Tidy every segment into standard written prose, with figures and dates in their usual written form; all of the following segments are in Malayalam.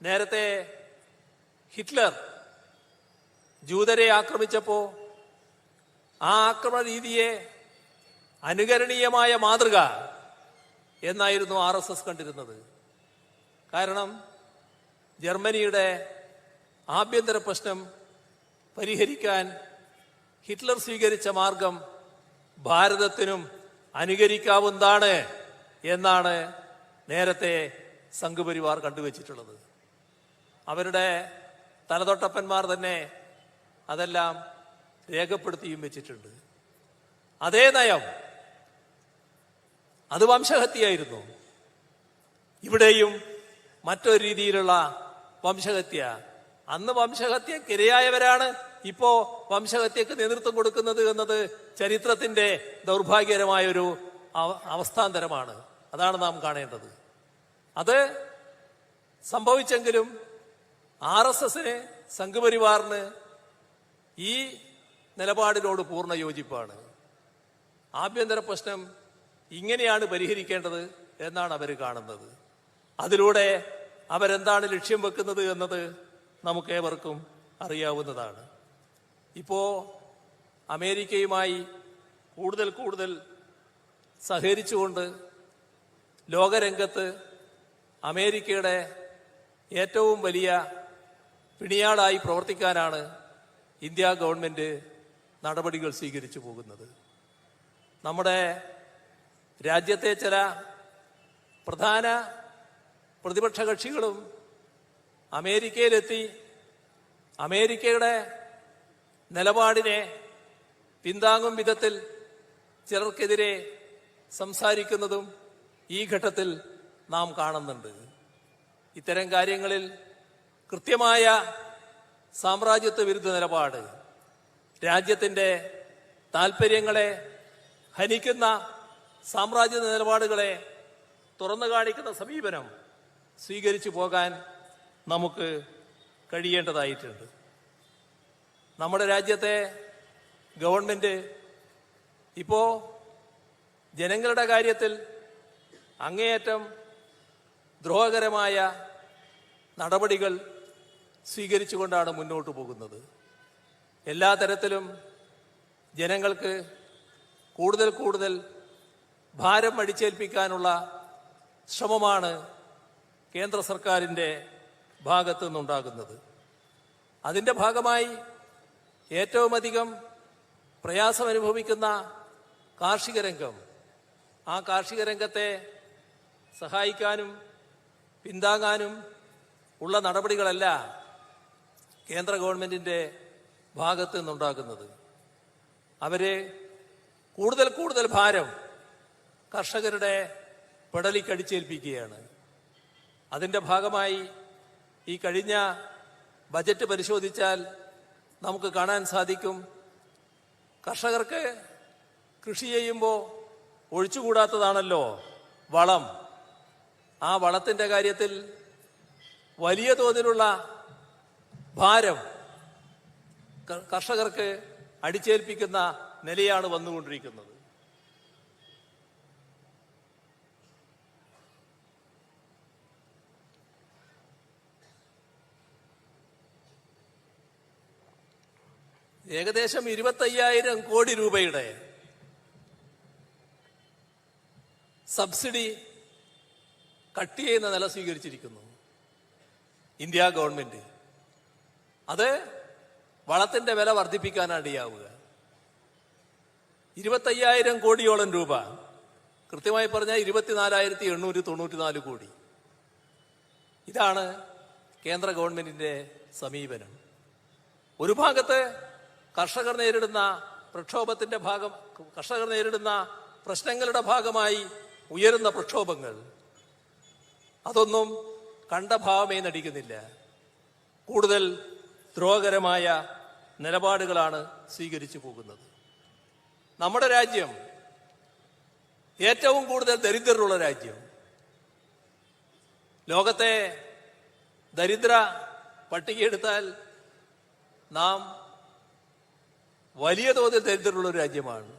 നേരത്തെ ഹിറ്റ്ലർ ജൂതരെ ആക്രമിച്ചപ്പോൾ ആ ആക്രമണ രീതിയെ അനുകരണീയമായ മാതൃക എന്നായിരുന്നു RSS കണ്ടിരുന്നത്. കാരണം ജർമ്മനിയുടെ ആഭ്യന്തര പ്രശ്നം പരിഹരിക്കാൻ ഹിറ്റ്ലർ സ്വീകരിച്ച മാർഗം ഭാരതത്തിനും അനുകരിക്കാവുന്നതാണ് എന്നാണ് നേരത്തെ സംഘപരിവാർ കണ്ടുവച്ചിട്ടുള്ളത്. അവരുടെ തലതൊട്ടപ്പന്മാർ തന്നെ അതെല്ലാം രേഖപ്പെടുത്തിയും വെച്ചിട്ടുണ്ട്. അതേ നയം അത് വംശഹത്യയായിരുന്നു. ഇവിടെയും മറ്റൊരു രീതിയിലുള്ള വംശഹത്യ. അന്ന് വംശഹത്യക്കിരയായവരാണ് ഇപ്പോ വംശഹത്യക്ക് നേതൃത്വം കൊടുക്കുന്നത് എന്നത് ചരിത്രത്തിന്റെ ദൗർഭാഗ്യകരമായൊരു അവസ്ഥാന്തരമാണ്. അതാണ് നാം കാണേണ്ടത്. അത് സംഭവിച്ചെങ്കിലും RSSന് സംഘപരിവാറിന് ഈ നിലപാടിനോട് പൂർണ്ണ യോജിപ്പാണ്. ആഭ്യന്തര പ്രശ്നം ഇങ്ങനെയാണ് പരിഹരിക്കേണ്ടത് എന്നാണ് അവർ കാണുന്നത്. അതിലൂടെ അവരെന്താണ് ലക്ഷ്യം വെക്കുന്നത് എന്നത് നമുക്കേവർക്കും അറിയാവുന്നതാണ്. ഇപ്പോ അമേരിക്കയുമായി കൂടുതൽ കൂടുതൽ സഹകരിച്ചുകൊണ്ട് ലോകരംഗത്ത് അമേരിക്കയുടെ ഏറ്റവും വലിയ പിണിയാളായി പ്രവർത്തിക്കാനാണ് ഇന്ത്യ ഗവൺമെന്റ് നടപടികൾ സ്വീകരിച്ചു പോകുന്നത്. നമ്മുടെ രാജ്യത്തെ ചില പ്രധാന പ്രതിപക്ഷ കക്ഷികളും അമേരിക്കയിലെത്തി അമേരിക്കയുടെ നിലപാടിനെ പിന്താങ്ങും വിധത്തിൽ ചിലർക്കെതിരെ സംസാരിക്കുന്നതും ഈ ഘട്ടത്തിൽ നാം കാണുന്നുണ്ട്. ഇത്തരം കാര്യങ്ങളിൽ കൃത്യമായ സാമ്രാജ്യത്വ വിരുദ്ധ നിലപാട്, രാജ്യത്തിൻ്റെ താൽപ്പര്യങ്ങളെ ഹനിക്കുന്ന സാമ്രാജ്യ നിലപാടുകളെ തുറന്നു കാണിക്കുന്ന സമീപനം സ്വീകരിച്ചു പോകാൻ നമുക്ക് കഴിയേണ്ടതായിട്ടുണ്ട്. നമ്മുടെ രാജ്യത്തെ ഗവൺമെന്റ് ഇപ്പോ ജനങ്ങളുടെ കാര്യത്തിൽ അങ്ങേയറ്റം ദ്രോഹകരമായ നടപടികൾ സ്വീകരിച്ചുകൊണ്ടാണ് മുന്നോട്ട് പോകുന്നത്. എല്ലാ തരത്തിലും ജനങ്ങൾക്ക് കൂടുതൽ കൂടുതൽ ഭാരം അടിച്ചേൽപ്പിക്കാനുള്ള ശ്രമമാണ് കേന്ദ്ര സർക്കാരിൻ്റെ ഭാഗത്തു നിന്നുണ്ടാകുന്നത്. അതിൻ്റെ ഭാഗമായി ഏറ്റവും അധികം പ്രയാസം അനുഭവിക്കുന്ന കാർഷിക രംഗം, ആ കാർഷിക രംഗത്തെ സഹായിക്കാനും പിന്താങ്ങാനും ഉള്ള നടപടികളല്ല കേന്ദ്ര ഗവൺമെന്റിന്റെ ഭാഗത്തു നിന്നുണ്ടാകുന്നത്. അവര് കൂടുതൽ കൂടുതൽ ഭാരം കർഷകരുടെ പെടലിക്കടിച്ചേൽപ്പിക്കുകയാണ്. അതിൻ്റെ ഭാഗമായി ഈ കഴിഞ്ഞ ബജറ്റ് പരിശോധിച്ചാൽ നമുക്ക് കാണാൻ സാധിക്കും, കർഷകർക്ക് കൃഷി ചെയ്യുമ്പോൾ ഒഴിച്ചുകൂടാത്തതാണല്ലോ വളം. ആ വളത്തിൻ്റെ കാര്യത്തിൽ വലിയ തോതിലുള്ള ഭാരം കർഷകർക്ക് അടിച്ചേൽപ്പിക്കുന്ന നിലയാണ് വന്നുകൊണ്ടിരിക്കുന്നത്. ഏകദേശം 25,000 കോടി രൂപയുടെ സബ്സിഡി കട്ട് ചെയ്യുന്ന നില സ്വീകരിച്ചിരിക്കുന്നു ഇന്ത്യ ഗവൺമെന്റ്. അത് വളത്തിന്റെ വില വർദ്ധിപ്പിക്കാനാണ് ഇടയാവുക. 25,000 കോടിയോളം രൂപ, കൃത്യമായി പറഞ്ഞാൽ 24,894 കോടി. ഇതാണ് കേന്ദ്ര ഗവൺമെന്റിന്റെ സമീപനം. ഒരു ഭാഗത്ത് കർഷകർ നേരിടുന്ന പ്രക്ഷോഭത്തിന്റെ കർഷകർ നേരിടുന്ന പ്രശ്നങ്ങളുടെ ഭാഗമായി ഉയരുന്ന പ്രക്ഷോഭങ്ങൾ, അതൊന്നും കണ്ട ഭാവമേ നടിക്കുന്നില്ല. കൂടുതൽ ദ്രോഹകരമായ നിലപാടുകളാണ് സ്വീകരിച്ചു പോകുന്നത്. നമ്മുടെ രാജ്യം ഏറ്റവും കൂടുതൽ ദരിദ്രരുള്ള രാജ്യം. ലോകത്തെ ദരിദ്ര പട്ടികയെടുത്താൽ നാം വലിയ തോതിൽ ദരിദ്രരുള്ളൊരു രാജ്യമാണ്.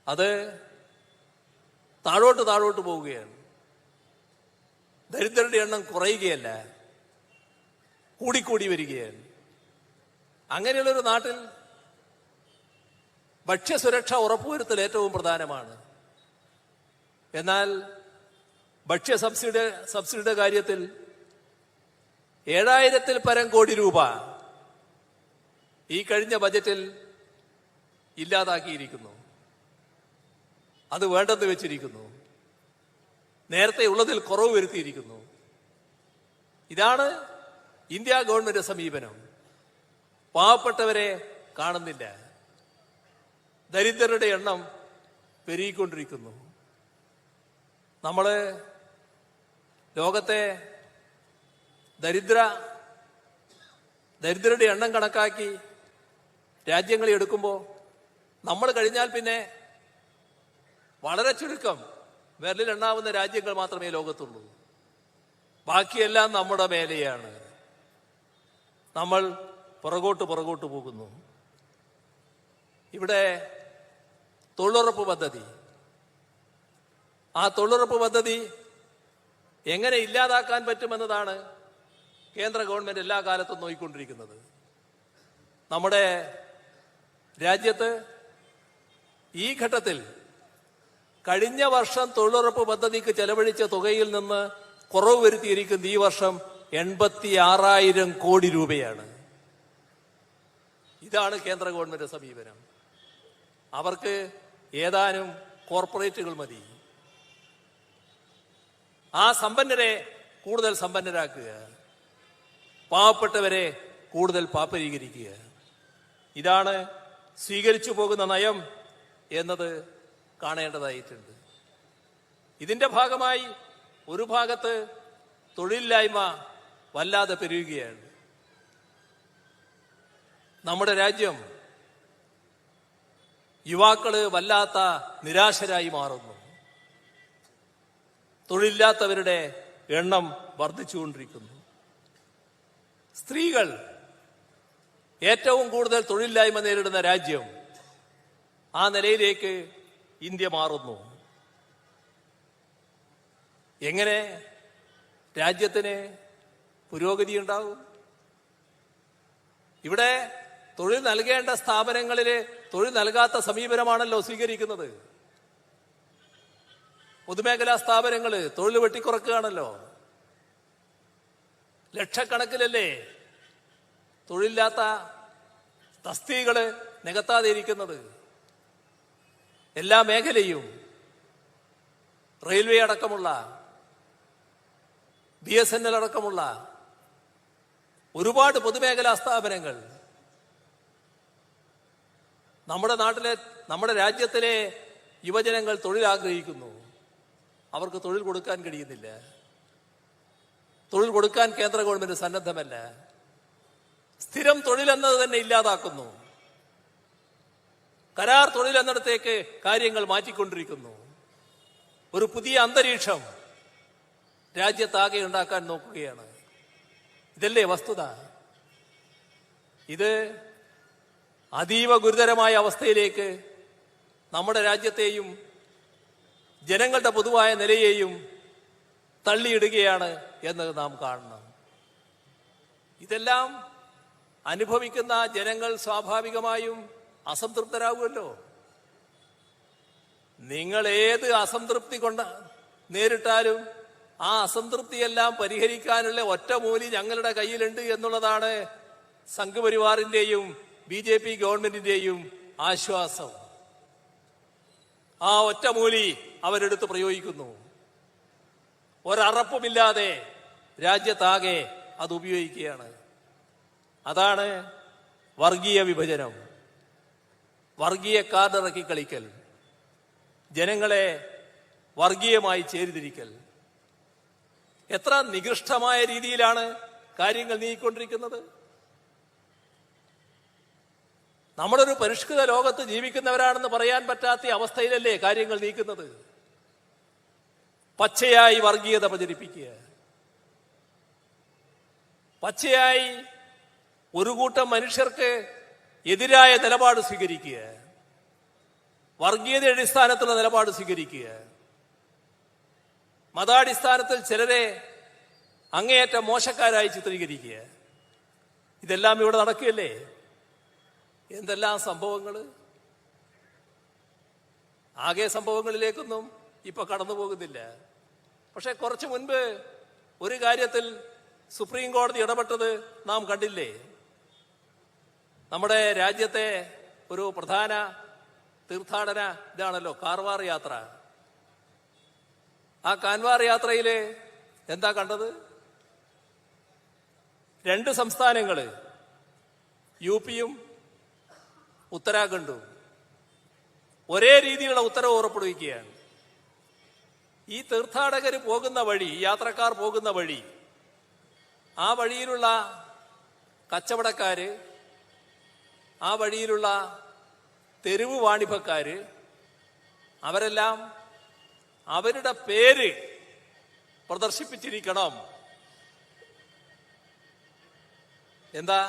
അത് താഴോട്ട് പോവുകയാണ്. ദരിദ്രരുടെ എണ്ണം കുറയുകയല്ല, കൂടിക്കൂടി വരികയാണ്. അങ്ങനെയുള്ളൊരു നാട്ടിൽ ഭക്ഷ്യസുരക്ഷ ഉറപ്പുവരുത്തൽ ഏറ്റവും പ്രധാനമാണ്. എന്നാൽ ഭക്ഷ്യ സബ്സിഡിയുടെ കാര്യത്തിൽ 7000-ൽ പരം കോടി രൂപ ഈ കഴിഞ്ഞ ബജറ്റിൽ ഇല്ലാതാക്കിയിരിക്കുന്നു. അത് വേണ്ടെന്ന് വെച്ചിരിക്കുന്നു. നേരത്തെ ഉള്ളതിൽ കുറവ് വരുത്തിയിരിക്കുന്നു. ഇതാണ് ഇന്ത്യ ഗവൺമെന്റ് സമീപനം. പാവപ്പെട്ടവരെ കാണുന്നില്ല. ദരിദ്രരുടെ എണ്ണം പെരുകിക്കൊണ്ടിരിക്കുന്നു. നമ്മള് ലോകത്തെ ദരിദ്രരുടെ എണ്ണം കണക്കാക്കി രാജ്യങ്ങളെ എടുക്കുമ്പോൾ നമ്മൾ കഴിഞ്ഞാൽ പിന്നെ വളരെ ചുരുക്കം വിരലിലെണ്ണാവുന്ന രാജ്യങ്ങൾ മാത്രമേ ലോകത്തുള്ളൂ. ബാക്കിയെല്ലാം നമ്മുടെ മേലെയാണ്. നമ്മൾ പുറകോട്ട് പോകുന്നു. ഇവിടെ തൊഴിലുറപ്പ് പദ്ധതി, ആ തൊഴിലുറപ്പ് പദ്ധതി എങ്ങനെ ഇല്ലാതാക്കാൻ പറ്റുമെന്നതാണ് കേന്ദ്ര ഗവൺമെന്റ് എല്ലാ കാലത്തും നോക്കിക്കൊണ്ടിരിക്കുന്നത്. നമ്മുടെ രാജ്യത്ത് ഈ ഘട്ടത്തിൽ കഴിഞ്ഞ വർഷം തൊഴിലുറപ്പ് പദ്ധതിക്ക് ചെലവഴിച്ച തുകയിൽ നിന്ന് കുറവ് വരുത്തിയിരിക്കുന്ന ഈ വർഷം 86,000 കോടി രൂപയാണ്. ഇതാണ് കേന്ദ്ര ഗവൺമെന്റ് സമീപനം. അവർക്ക് ഏതാനും കോർപ്പറേറ്റുകൾ മതി. ആ സമ്പന്നരെ കൂടുതൽ സമ്പന്നരാക്കുക, പാവപ്പെട്ടവരെ കൂടുതൽ പാപ്പരീകരിക്കുക. ഇതാണ് സ്വീകരിച്ചു പോകുന്ന നയം എന്നത് കാണേണ്ടതായിട്ടുണ്ട്. ഇതിന്റെ ഭാഗമായി ഒരു ഭാഗത്ത് തൊഴിലില്ലായ്മ വല്ലാതെ പെരുകുകയാണ്. നമ്മുടെ രാജ്യം യുവാക്കള് വല്ലാത്ത നിരാശരായി മാറുന്നു. തൊഴിലില്ലാത്തവരുടെ എണ്ണം വർദ്ധിച്ചുകൊണ്ടിരിക്കുന്നു. സ്ത്രീകൾ ഏറ്റവും കൂടുതൽ തൊഴിലില്ലായ്മ നേരിടുന്ന രാജ്യം. ആ നിലയിലേക്ക് ഇന്ത്യ മാറുന്നു. എങ്ങനെ രാജ്യത്തിന് പുരോഗതി ഉണ്ടാവും? ഇവിടെ തൊഴിൽ നൽകേണ്ട സ്ഥാപനങ്ങളില് തൊഴിൽ നൽകാത്ത സമീപനമാണല്ലോ സ്വീകരിക്കുന്നത്. പൊതുമേഖലാ സ്ഥാപനങ്ങള് തൊഴിൽ വെട്ടിക്കുറക്കുകയാണല്ലോ. ലക്ഷക്കണക്കിലല്ലേ തൊഴിലില്ലാത്ത തസ്തികകള് നികത്താതെ ഇരിക്കുന്നത്. എല്ലാ മേഖലയും, റെയിൽവേ അടക്കമുള്ള, BSNL അടക്കമുള്ള ഒരുപാട് പൊതുമേഖലാ സ്ഥാപനങ്ങൾ നമ്മുടെ രാജ്യത്തിലെ യുവജനങ്ങൾ തൊഴിൽ ആഗ്രഹിക്കുന്നു. അവർക്ക് തൊഴിൽ കൊടുക്കാൻ കഴിയുന്നില്ല. തൊഴിൽ കൊടുക്കാൻ കേന്ദ്ര ഗവൺമെന്റ് സന്നദ്ധമല്ല. സ്ഥിരം തൊഴിൽ എന്നത് തന്നെ ഇല്ലാതാക്കുന്നു. കരാർ തൊഴിൽ എന്നിടത്തേക്ക് കാര്യങ്ങൾ മാറ്റിക്കൊണ്ടിരിക്കുന്നു. ഒരു പുതിയ അന്തരീക്ഷം രാജ്യത്താകെ ഉണ്ടാക്കാൻ നോക്കുകയാണ്. ഇതല്ലേ വസ്തുത? ഇത് അതീവ ഗുരുതരമായ അവസ്ഥയിലേക്ക് നമ്മുടെ രാജ്യത്തെയും ജനങ്ങളുടെ പൊതുവായ നിലയെയും തള്ളിയിടുകയാണ് എന്ന് നാം കാണണം. ഇതെല്ലാം അനുഭവിക്കുന്ന ജനങ്ങൾ സ്വാഭാവികമായും അസംതൃപ്തരാകുമല്ലോ. നിങ്ങൾ ഏത് അസംതൃപ്തി നേരിട്ടാലും ആ അസംതൃപ്തിയെല്ലാം പരിഹരിക്കാനുള്ള ഒറ്റമൂലി ഞങ്ങളുടെ കയ്യിലുണ്ട് എന്നുള്ളതാണ് സംഘപരിവാറിന്റെയും BJP ഗവൺമെന്റിന്റെയും ആശ്വാസം. ആ ഒറ്റമൂലി അവരെടുത്ത് പ്രയോഗിക്കുന്നു. ഒരറപ്പുമില്ലാതെ രാജ്യത്താകെ അത് ഉപയോഗിക്കുകയാണ്. അതാണ് വർഗീയ വിഭജനം, വർഗീയ കാർഡിറക്കി കളിക്കൽ, ജനങ്ങളെ വർഗീയമായി ചേരിതിരിക്കൽ. എത്ര നികൃഷ്ടമായ രീതിയിലാണ് കാര്യങ്ങൾ നീങ്ങിക്കൊണ്ടിരിക്കുന്നത്. നമ്മളൊരു പരിഷ്കൃത ലോകത്ത് ജീവിക്കുന്നവരാണെന്ന് പറയാൻ പറ്റാത്ത അവസ്ഥയിലല്ലേ കാര്യങ്ങൾ നീക്കുന്നത്. പച്ചയായി വർഗീയത പ്രചരിപ്പിക്കുക, പച്ചയായി ഒരു കൂട്ടം മനുഷ്യർക്ക് എതിരായ നിലപാട് സ്വീകരിക്കുക, വർഗീയത അടിസ്ഥാനത്തിലുള്ള നിലപാട് സ്വീകരിക്കുക, മതാടിസ്ഥാനത്തിൽ ചിലരെ അങ്ങേയറ്റം മോശക്കാരായി ചിത്രീകരിക്കുക. ഇതെല്ലാം ഇവിടെ നടക്കുകയല്ലേ. എന്തെല്ലാം സംഭവങ്ങൾ. ആകെ സംഭവങ്ങളിലേക്കൊന്നും ഇപ്പൊ കടന്നു പോകുന്നില്ല. പക്ഷെ കുറച്ചു മുൻപ് ഒരു കാര്യത്തിൽ സുപ്രീം കോടതി ഇടപെട്ടത് നാം കണ്ടില്ലേ. നമ്മുടെ രാജ്യത്തെ ഒരു പ്രധാന തീർത്ഥാടന ഇതാണല്ലോ കാർവാർ യാത്ര. ആ കാൻവാർ യാത്രയില് എന്താ കണ്ടത്? 2 സംസ്ഥാനങ്ങള്, യുപിയും ഉത്തരാഖണ്ഡും ഒരേ രീതിയിലുള്ള ഉത്തരവ് പുറപ്പെടുവിക്കുകയാണ്. ഈ തീർത്ഥാടകർ പോകുന്ന വഴി, യാത്രക്കാർ പോകുന്ന വഴി, ആ വഴിയിലുള്ള കച്ചവടക്കാര്, ആ വഴിയിലുള്ള തെരുവ് വാണിഭക്കാര്, അവരെല്ലാം അവരുടെ പേര് പ്രദർശിപ്പിച്ചിരിക്കണം. എന്താ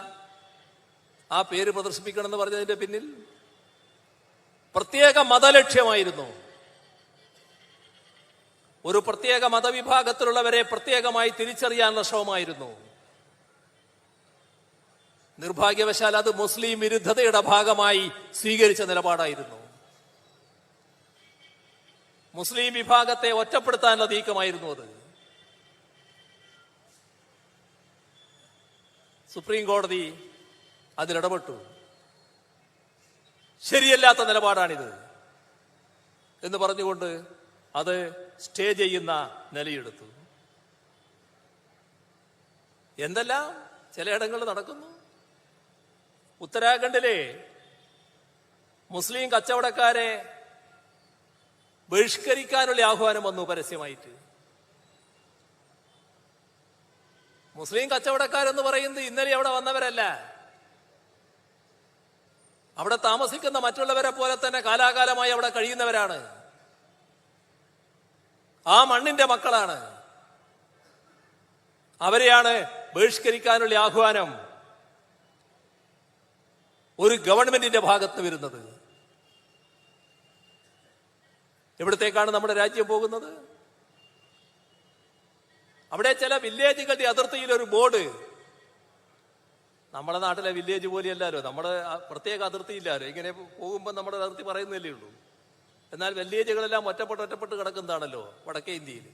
ആ പേര് പ്രദർശിപ്പിക്കണം എന്ന് പറഞ്ഞതിന്റെ പിന്നിൽ? പ്രത്യേക മതലക്ഷ്യമായിരുന്നു. ഒരു പ്രത്യേക മതവിഭാഗത്തിലുള്ളവരെ പ്രത്യേകമായി തിരിച്ചറിയാനുള്ള ശ്രമമായിരുന്നു. നിർഭാഗ്യവശാൽ അത് മുസ്ലിം വിരുദ്ധതയുടെ ഭാഗമായി സ്വീകരിച്ച നിലപാടായിരുന്നു. മുസ്ലിം വിഭാഗത്തെ ഒറ്റപ്പെടുത്താനുള്ള നീക്കമായിരുന്നു അത്. സുപ്രീം കോടതി അതിലിടപെട്ടു. ശരിയല്ലാത്ത നിലപാടാണിത് എന്ന് പറഞ്ഞുകൊണ്ട് അത് സ്റ്റേ ചെയ്യുന്ന നിലയെടുത്തു. എന്തെല്ലാം ചിലയിടങ്ങളിൽ നടക്കുന്നു. ഉത്തരാഖണ്ഡിലെ മുസ്ലിം കച്ചവടക്കാരെ ബഹിഷ്കരിക്കാനുള്ള ആഹ്വാനം വന്നു പരസ്യമായിട്ട്. മുസ്ലിം കച്ചവടക്കാരെന്ന് പറയുന്നത് ഇന്നലെ അവിടെ വന്നവരല്ല. അവിടെ താമസിക്കുന്ന മറ്റുള്ളവരെ പോലെ തന്നെ കാലാകാലമായി അവിടെ കഴിയുന്നവരാണ്. ആ മണ്ണിന്റെ മക്കളാണ്. അവരെയാണ് ബഹിഷ്കരിക്കാനുള്ള ആഹ്വാനം ഒരു ഗവൺമെന്റിന്റെ ഭാഗത്ത് വരുന്നത്. എവിടത്തേക്കാണ് നമ്മുടെ രാജ്യം പോകുന്നത്? അവിടെ ചില വില്ലേജുകളുടെ അതിർത്തിയിൽ ഒരു ബോർഡ്. നമ്മുടെ നാട്ടിലെ വില്ലേജ് പോലെയല്ലോ, നമ്മുടെ പ്രത്യേക അതിർത്തിയില്ലാലോ. ഇങ്ങനെ പോകുമ്പോൾ നമ്മുടെ അതിർത്തി പറയുന്നതല്ലേ ഉള്ളൂ. എന്നാൽ വില്ലേജുകളെല്ലാം ഒറ്റപ്പെട്ട് കിടക്കുന്നതാണല്ലോ വടക്കേ ഇന്ത്യയിൽ.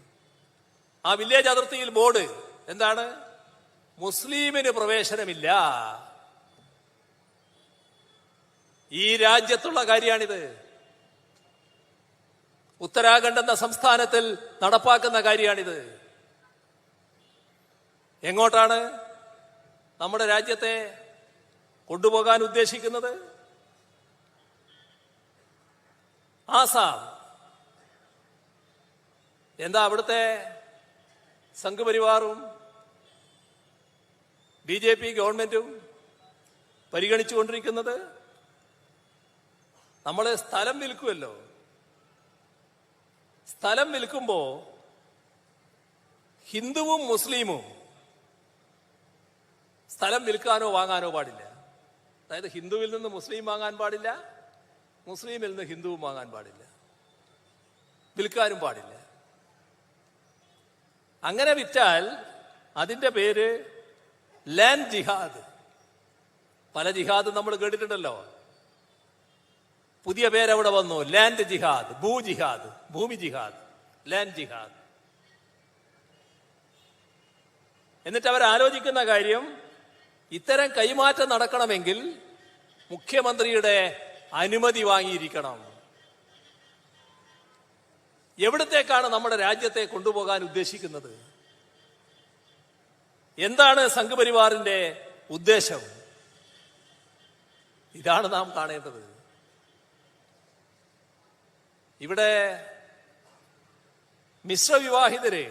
ആ വില്ലേജ് അതിർത്തിയിൽ ബോർഡ് എന്താണ്? മുസ്ലിമിന് പ്രവേശനമില്ല. ഈ രാജ്യത്തുള്ള കാര്യമാണിത്. ഉത്തരാഖണ്ഡ് എന്ന സംസ്ഥാനത്തിൽ നടപ്പാക്കുന്ന കാര്യമാണിത്. എങ്ങോട്ടാണ് നമ്മുടെ രാജ്യത്തെ കൊണ്ടുപോകാൻ ഉദ്ദേശിക്കുന്നത്? ആസാം. എന്താ അവിടുത്തെ സംഘപരിവാറും BJP ഗവൺമെന്റും പരിഗണിച്ചുകൊണ്ടിരിക്കുന്നത്? നമ്മൾ സ്ഥലം വിൽക്കുമല്ലോ. സ്ഥലം വിൽക്കുമ്പോ ഹിന്ദുവും മുസ്ലിമും സ്ഥലം വിൽക്കാനോ വാങ്ങാനോ പാടില്ല. അതായത് ഹിന്ദുവിൽ നിന്ന് മുസ്ലിം വാങ്ങാൻ പാടില്ല, മുസ്ലിമിൽ നിന്ന് ഹിന്ദുവും വാങ്ങാൻ പാടില്ല, വിൽക്കാനും പാടില്ല. അങ്ങനെ വിറ്റാൽ അതിന്റെ പേര് ലാൻഡ് ജിഹാദ്. പല ജിഹാദ് നമ്മൾ കേട്ടിട്ടുണ്ടല്ലോ. പുതിയ പേരവിടെ വന്നു, ലാൻഡ് ജിഹാദ്, ജിഹാദ്, ഭൂമി ജിഹാദ്, ലാൻഡ് ജിഹാദ്. എന്നിട്ട് അവർ ആലോചിക്കുന്ന കാര്യം, ഇത്തരം കൈമാറ്റം നടക്കണമെങ്കിൽ മുഖ്യമന്ത്രിയുടെ അനുമതി വാങ്ങിയിരിക്കണം. എവിടത്തേക്കാണ് നമ്മുടെ രാജ്യത്തെ കൊണ്ടുപോകാൻ ഉദ്ദേശിക്കുന്നത്? എന്താണ് സംഘപരിവാറിന്റെ ഉദ്ദേശം? ഇതാണ് നാം കാണേണ്ടത്. ഇവിടെ മിശ്രവിവാഹിതര്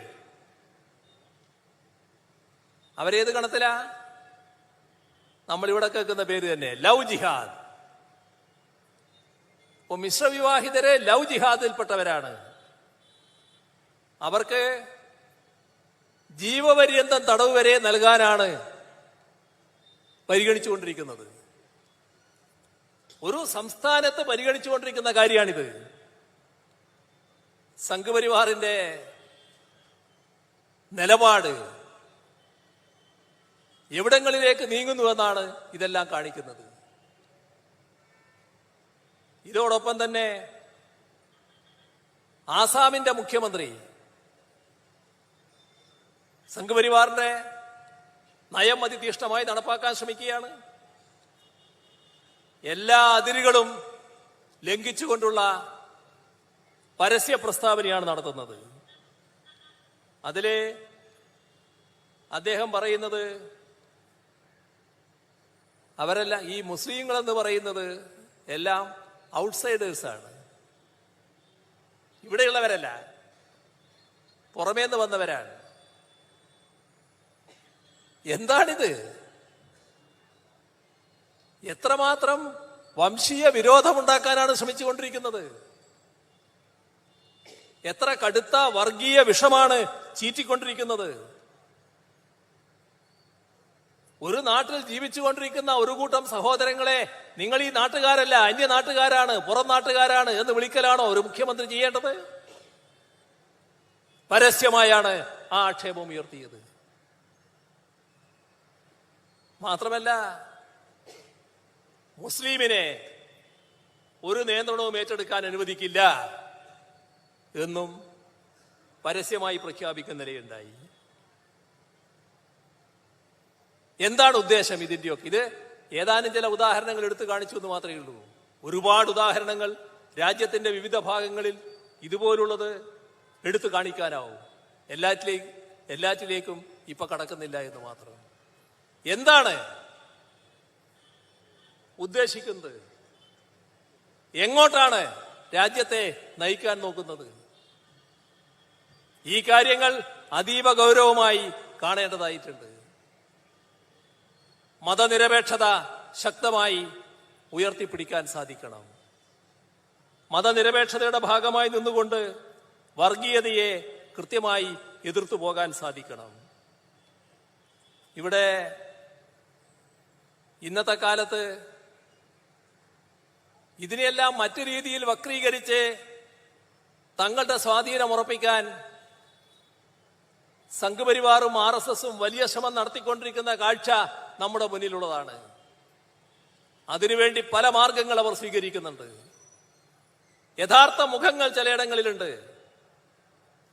അവരേത് ഗണത്തിലാ? നമ്മളിവിടെ കേൾക്കുന്ന പേര് തന്നെ, ലവ് ജിഹാദ്. അപ്പൊ മിശ്രവിവാഹിതര് ലവ് ജിഹാദിൽപ്പെട്ടവരാണ്. അവർക്ക് ജീവപര്യന്തം തടവ് വരെ നൽകാനാണ് പരിഗണിച്ചുകൊണ്ടിരിക്കുന്നത്. ഒരു സംസ്ഥാനത്ത് പരിഗണിച്ചുകൊണ്ടിരിക്കുന്ന കാര്യമാണിത്. സംഘപരിവാറിന്റെ നിലപാട് എവിടങ്ങളിലേക്ക് നീങ്ങുന്നുവെന്നാണ് ഇതെല്ലാം കാണിക്കുന്നത്. ഇതോടൊപ്പം തന്നെ ആസാമിന്റെ മുഖ്യമന്ത്രി സംഘപരിവാറിന്റെ നയം അതിതീഷ്ണമായി നടപ്പാക്കാൻ ശ്രമിക്കുകയാണ്. എല്ലാ അതിരുകളും ലംഘിച്ചുകൊണ്ടുള്ള പരസ്യ പ്രസ്താവനയാണ് നടത്തുന്നത്. അതില് അദ്ദേഹം പറയുന്നത് അവരെല്ലാം ഈ മുസ്ലിങ്ങളെന്ന് പറയുന്നത് എല്ലാം ഔട്ട്സൈഡേഴ്സാണ്, ഇവിടെയുള്ളവരല്ല, പുറമേന്ന് വന്നവരാണ്. എന്താണിത്? എത്രമാത്രം വംശീയ വിരോധമുണ്ടാക്കാനാണ് ശ്രമിച്ചുകൊണ്ടിരിക്കുന്നത്? എത്ര കടുത്ത വർഗീയ വിഷമാണ് ചീറ്റിക്കൊണ്ടിരിക്കുന്നത്? ഒരു നാട്ടിൽ ജീവിച്ചുകൊണ്ടിരിക്കുന്ന ഒരു കൂട്ടം സഹോദരങ്ങളെ നിങ്ങൾ ഈ നാട്ടുകാരല്ല, അന്യ നാട്ടുകാരാണ്, പുറം നാട്ടുകാരാണ് എന്ന് വിളിക്കലാണോ ഒരു മുഖ്യമന്ത്രി ചെയ്യേണ്ടത്? പരസ്യമായാണ് ആ ആക്ഷേപം ഉയർത്തിയത്. മാത്രമല്ല, മുസ്ലിമിനെ ഒരു നിയന്ത്രണവും ഏറ്റെടുക്കാൻ അനുവദിക്കില്ല എന്നും പരസ്യമായി പ്രഖ്യാപിക്കുന്ന നിലയുണ്ടായി. എന്താണ് ഉദ്ദേശം ഇതിന്റെയൊക്കെ? ഇത് ഏതാനും ചില ഉദാഹരണങ്ങൾ എടുത്തു കാണിച്ചു എന്ന് മാത്രമേ ഉള്ളൂ. ഒരുപാട് ഉദാഹരണങ്ങൾ രാജ്യത്തിന്റെ വിവിധ ഭാഗങ്ങളിൽ ഇതുപോലുള്ളത് എടുത്തു കാണിക്കാനാവും. എല്ലാറ്റിലേക്കും ഇപ്പൊ കടക്കുന്നില്ല എന്ന് മാത്രം. എന്താണ് ഉദ്ദേശിക്കുന്നത്? എങ്ങോട്ടാണ് രാജ്യത്തെ നയിക്കാൻ നോക്കുന്നത്? ഈ കാര്യങ്ങൾ അതീവ ഗൗരവമായി കാണേണ്ടതായിട്ടുണ്ട്. മതനിരപേക്ഷത ശക്തമായി ഉയർത്തിപ്പിടിക്കാൻ സാധിക്കണം. മതനിരപേക്ഷതയുടെ ഭാഗമായി നിന്നുകൊണ്ട് വർഗീയതയെ കൃത്യമായി എതിർത്തു പോകാൻ സാധിക്കണം. ഇവിടെ ഇന്നത്തെ കാലത്ത് ഇതിനെല്ലാം മറ്റു രീതിയിൽ വക്രീകരിച്ച് തങ്ങളുടെ സ്വാധീനം ഉറപ്പിക്കാൻ സംഘപരിവാറും RSSും വലിയ ശ്രമം നടത്തിക്കൊണ്ടിരിക്കുന്ന കാഴ്ച നമ്മുടെ മുന്നിലുള്ളതാണ്. അതിനുവേണ്ടി പല മാർഗങ്ങൾ അവർ സ്വീകരിക്കുന്നുണ്ട്. യഥാർത്ഥ മുഖങ്ങൾ ചിലയിടങ്ങളിലുണ്ട്.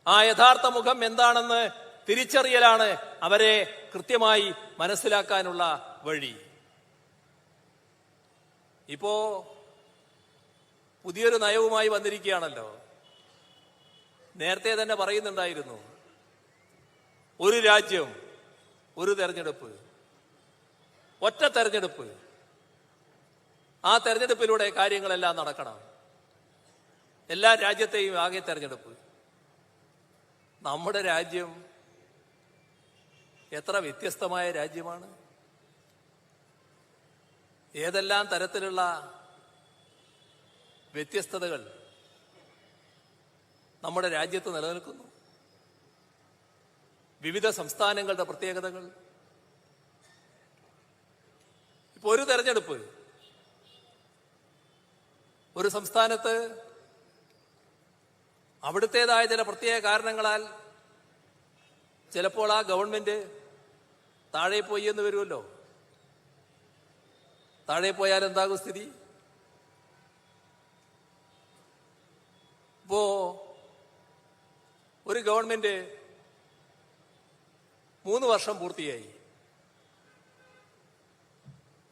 ആ യഥാർത്ഥ മുഖം എന്താണെന്ന് തിരിച്ചറിയലാണ് അവരെ കൃത്യമായി മനസ്സിലാക്കാനുള്ള വഴി. ഇപ്പോ പുതിയൊരു നയവുമായി വന്നിരിക്കുകയാണല്ലോ. നേരത്തെ തന്നെ പറയുന്നുണ്ടായിരുന്നു, ഒരു രാജ്യം ഒരു തെരഞ്ഞെടുപ്പ്, ഒറ്റ തെരഞ്ഞെടുപ്പ്. ആ തെരഞ്ഞെടുപ്പിലൂടെ കാര്യങ്ങളെല്ലാം നടക്കണം. എല്ലാ രാജ്യത്തെയും ആകെ തെരഞ്ഞെടുപ്പ്. നമ്മുടെ രാജ്യം എത്ര വ്യത്യസ്തമായ രാജ്യമാണ്! ഏതെല്ലാം തരത്തിലുള്ള വ്യത്യസ്തതകൾ നമ്മുടെ രാജ്യത്ത് നിലനിൽക്കുന്നു. വിവിധ സംസ്ഥാനങ്ങളുടെ പ്രത്യേകതകൾ. ഇപ്പൊ ഒരു തെരഞ്ഞെടുപ്പ്, ഒരു സംസ്ഥാനത്ത് അവിടുത്തേതായ ചില പ്രത്യേക കാരണങ്ങളാൽ ചിലപ്പോൾ ആ ഗവൺമെന്റ് താഴെ പോയി എന്ന് വരുമല്ലോ. താഴെ പോയാൽ എന്താകും സ്ഥിതി? ഇപ്പോ ഒരു ഗവൺമെന്റ് 3 വർഷം പൂർത്തിയായി.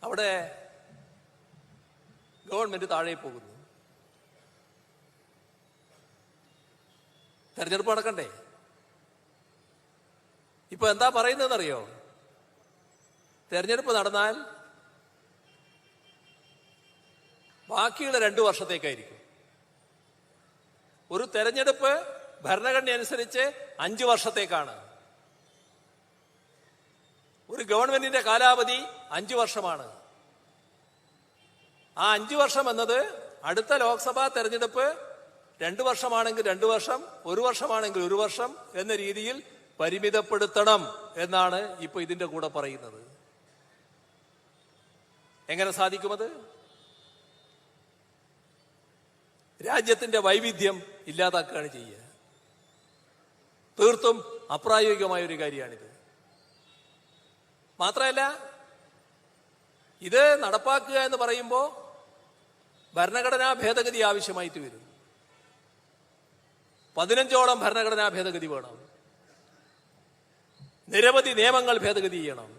അവിടെ ഗവൺമെന്റ് താഴെ പോകുന്നു. തെരഞ്ഞെടുപ്പ് നടക്കണ്ടേ? ഇപ്പൊ എന്താ പറയുന്നതെന്നറിയോ? തെരഞ്ഞെടുപ്പ് നടന്നാൽ ബാക്കിയുള്ള 2 വർഷത്തേക്കായിരിക്കും. ഒരു തെരഞ്ഞെടുപ്പ് ഭരണഘടന അനുസരിച്ച് 5 വർഷത്തേക്കാണ്. ഒരു ഗവൺമെന്റിന്റെ കാലാവധി 5 വർഷമാണ്. ആ 5 വർഷം എന്നത് അടുത്ത ലോക്സഭാ തെരഞ്ഞെടുപ്പ് 2 വർഷമാണെങ്കിൽ 2 വർഷം, 1 വർഷമാണെങ്കിൽ 1 വർഷം എന്ന രീതിയിൽ പരിമിതപ്പെടുത്തണം എന്നാണ് ഇപ്പൊ ഇതിന്റെ കൂടെ പറയുന്നത്. എങ്ങനെ സാധിക്കുമത്? രാജ്യത്തിന്റെ വൈവിധ്യം ഇല്ലാതാക്കുകയാണ് ചെയ്യുക. തീർത്തും അപ്രായോഗികമായ ഒരു കാര്യമാണിത്. മാത്രമല്ല, ഇത് നടപ്പാക്കുക എന്ന് പറയുമ്പോൾ ഭരണഘടനാ ഭേദഗതി ആവശ്യമായിട്ട് വരും. 15ഓളം ഭരണഘടനാ ഭേദഗതി വേണം. നിരവധി നിയമങ്ങൾ ഭേദഗതി ചെയ്യണം.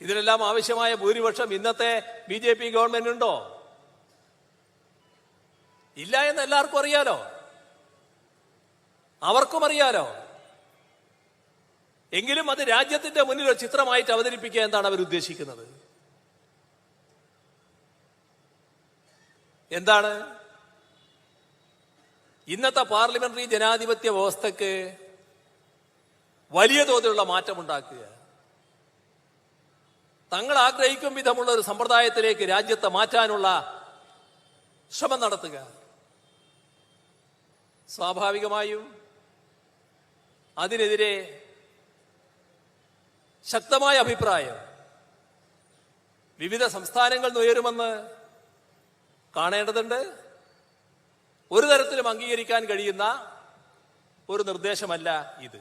ഇതിനെല്ലാം ആവശ്യമായ ഭൂരിപക്ഷം ഇന്നത്തെ BJP ഗവൺമെന്റ് ഉണ്ടോ? ഇല്ല എന്ന് എല്ലാവർക്കും അറിയാലോ, അവർക്കും അറിയാലോ. എങ്കിലും അത് രാജ്യത്തിന്റെ മുന്നിൽ ഒരു ചിത്രമായിട്ട് അവതരിപ്പിക്കുക എന്താണ് അവർ ഉദ്ദേശിക്കുന്നത്? എന്താണ് ഇന്നത്തെ പാർലമെന്ററി ജനാധിപത്യ വ്യവസ്ഥക്ക് വലിയ തോതിലുള്ള മാറ്റമുണ്ടാക്കുക, തങ്ങൾ ആഗ്രഹിക്കും വിധമുള്ള ഒരു സമ്പ്രദായത്തിലേക്ക് രാജ്യത്തെ മാറ്റാനുള്ള ശ്രമം നടത്തുക. സ്വാഭാവികമായും അതിനെതിരെ ശക്തമായ അഭിപ്രായം വിവിധ സംസ്ഥാനങ്ങളിൽ നിന്ന് ഉയരുമെന്ന് കാണേണ്ടതുണ്ട്. ഒരു തരത്തിലും അംഗീകരിക്കാൻ കഴിയുന്ന ഒരു നിർദ്ദേശമല്ല ഇത്.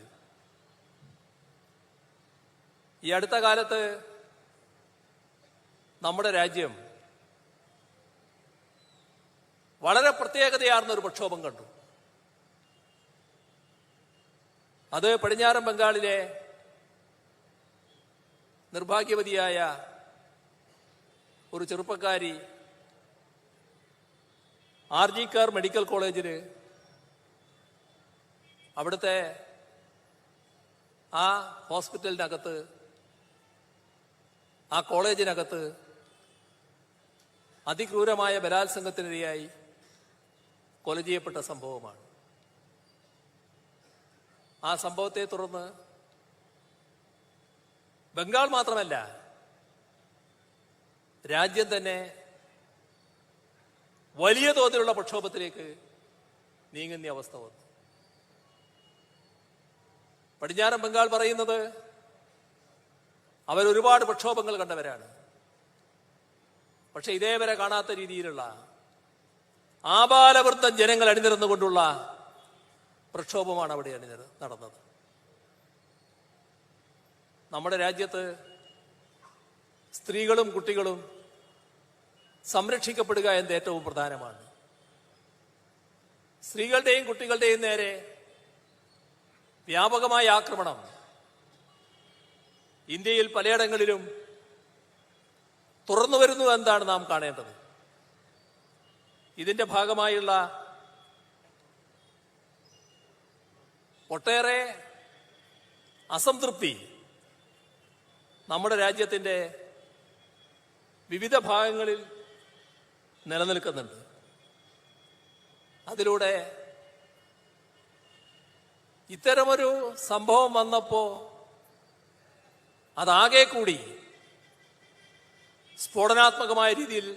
ഈ അടുത്ത കാലത്ത് നമ്മുടെ രാജ്യം വളരെ പ്രത്യേകതയാർന്ന ഒരു പ്രക്ഷോഭം കണ്ടു. അത് പടിഞ്ഞാറൻ ബംഗാളിലെ നിർഭാഗ്യവതിയായ ഒരു ചെറുപ്പക്കാരി RG കർ മെഡിക്കൽ കോളേജിൽ അവിടുത്തെ ആ ഹോസ്പിറ്റലിനകത്ത്, ആ കോളേജിനകത്ത് അതിക്രൂരമായ ബലാത്സംഗത്തിനിരയായി കൊല ചെയ്യപ്പെട്ട സംഭവമാണ്. ആ സംഭവത്തെ തുടർന്ന് ബംഗാൾ മാത്രമല്ല, രാജ്യം തന്നെ വലിയ തോതിലുള്ള പ്രക്ഷോഭത്തിലേക്ക് നീങ്ങുന്ന അവസ്ഥ വന്നു. പടിഞ്ഞാറൻ ബംഗാൾ പറയുന്നത് അവരൊരുപാട് പ്രക്ഷോഭങ്ങൾ കണ്ടവരാണ്. പക്ഷെ ഇതേവരെ കാണാത്ത രീതിയിലുള്ള ആബാലവൃദ്ധം ജനങ്ങൾ അണിനിരന്നുകൊണ്ടുള്ള പ്രക്ഷോഭമാണ് അവിടെ നടന്നത്. നമ്മുടെ രാജ്യത്ത് സ്ത്രീകളും കുട്ടികളും സംരക്ഷിക്കപ്പെടുക എന്നത് ഏറ്റവും പ്രധാനമാണ്. സ്ത്രീകളുടെയും കുട്ടികളുടെയും നേരെ വ്യാപകമായ ആക്രമണം ഇന്ത്യയിൽ പലയിടങ്ങളിലും തുറന്നു വരുന്നു എന്നാണ് നാം കാണേണ്ടത്. ഇതിന്റെ ഭാഗമായുള്ള ഒട്ടേറെ അസംതൃപ്തി നമ്മുടെ രാജ്യത്തിന്റെ വിവിധ ഭാഗങ്ങളിൽ നിലനിൽക്കുന്നുണ്ട്. അതിലൂടെ ഇത്തരമൊരു സംഭവം വന്നപ്പോ അതാകെ കൂടി സ്ഫോടനാത്മകമായ രീതിയിൽ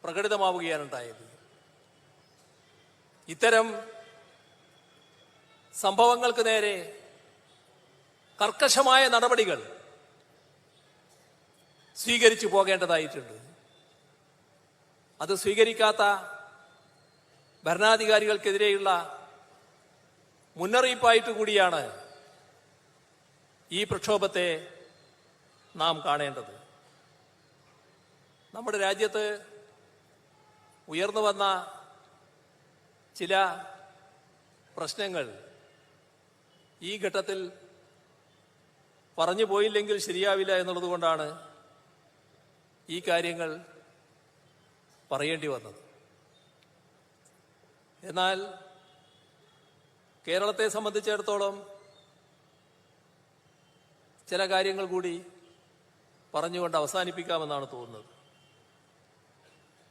പ്രകടിതമാവുകയാണ് ഉണ്ടായത്. ഇത്തരം സംഭവങ്ങൾക്ക് നേരെ കർക്കശമായ നടപടികൾ സ്വീകരിച്ചു പോകേണ്ടതായിട്ടുണ്ട്. അത് സ്വീകരിക്കാത്ത ഭരണാധികാരികൾക്കെതിരെയുള്ള മുന്നറിയിപ്പായിട്ട് കൂടിയാണ് ഈ പ്രക്ഷോഭത്തെ നാം കാണേണ്ടത്. നമ്മുടെ രാജ്യത്ത് ഉയർന്നു വന്ന ചില പ്രശ്നങ്ങൾ ഈ ഘട്ടത്തിൽ പറഞ്ഞു പോയില്ലെങ്കിൽ ശരിയാവില്ല എന്നുള്ളതുകൊണ്ടാണ് ഈ കാര്യങ്ങൾ പറയേണ്ടി വന്നത്. എന്നാൽ കേരളത്തെ സംബന്ധിച്ചിടത്തോളം ചില കാര്യങ്ങൾ കൂടി പറഞ്ഞുകൊണ്ട് അവസാനിപ്പിക്കാമെന്നാണ് തോന്നുന്നത്.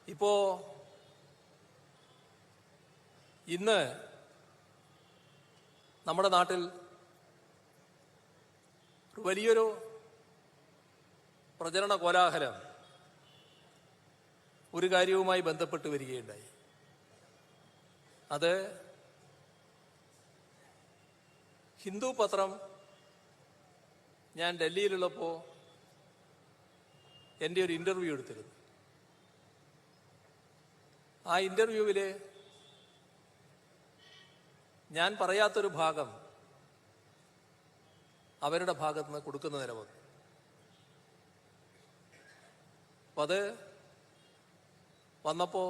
ഇപ്പോ ഇന്ന് നമ്മുടെ നാട്ടിൽ വലിയൊരു പ്രചരണ കോലാഹലം ഒരു കാര്യവുമായി ബന്ധപ്പെട്ട് വരികയുണ്ടായി. അത് ഹിന്ദു പത്രം ഞാൻ ഡൽഹിയിലുള്ളപ്പോൾ എൻ്റെ ഒരു ഇന്റർവ്യൂ എടുത്തിരുന്നു. ആ ഇന്റർവ്യൂവില് ഞാൻ പറയാത്തൊരു ഭാഗം അവരുടെ ഭാഗത്ത് നിന്ന് കൊടുക്കുന്ന നില വന്നു. അപ്പം അത് വന്നപ്പോൾ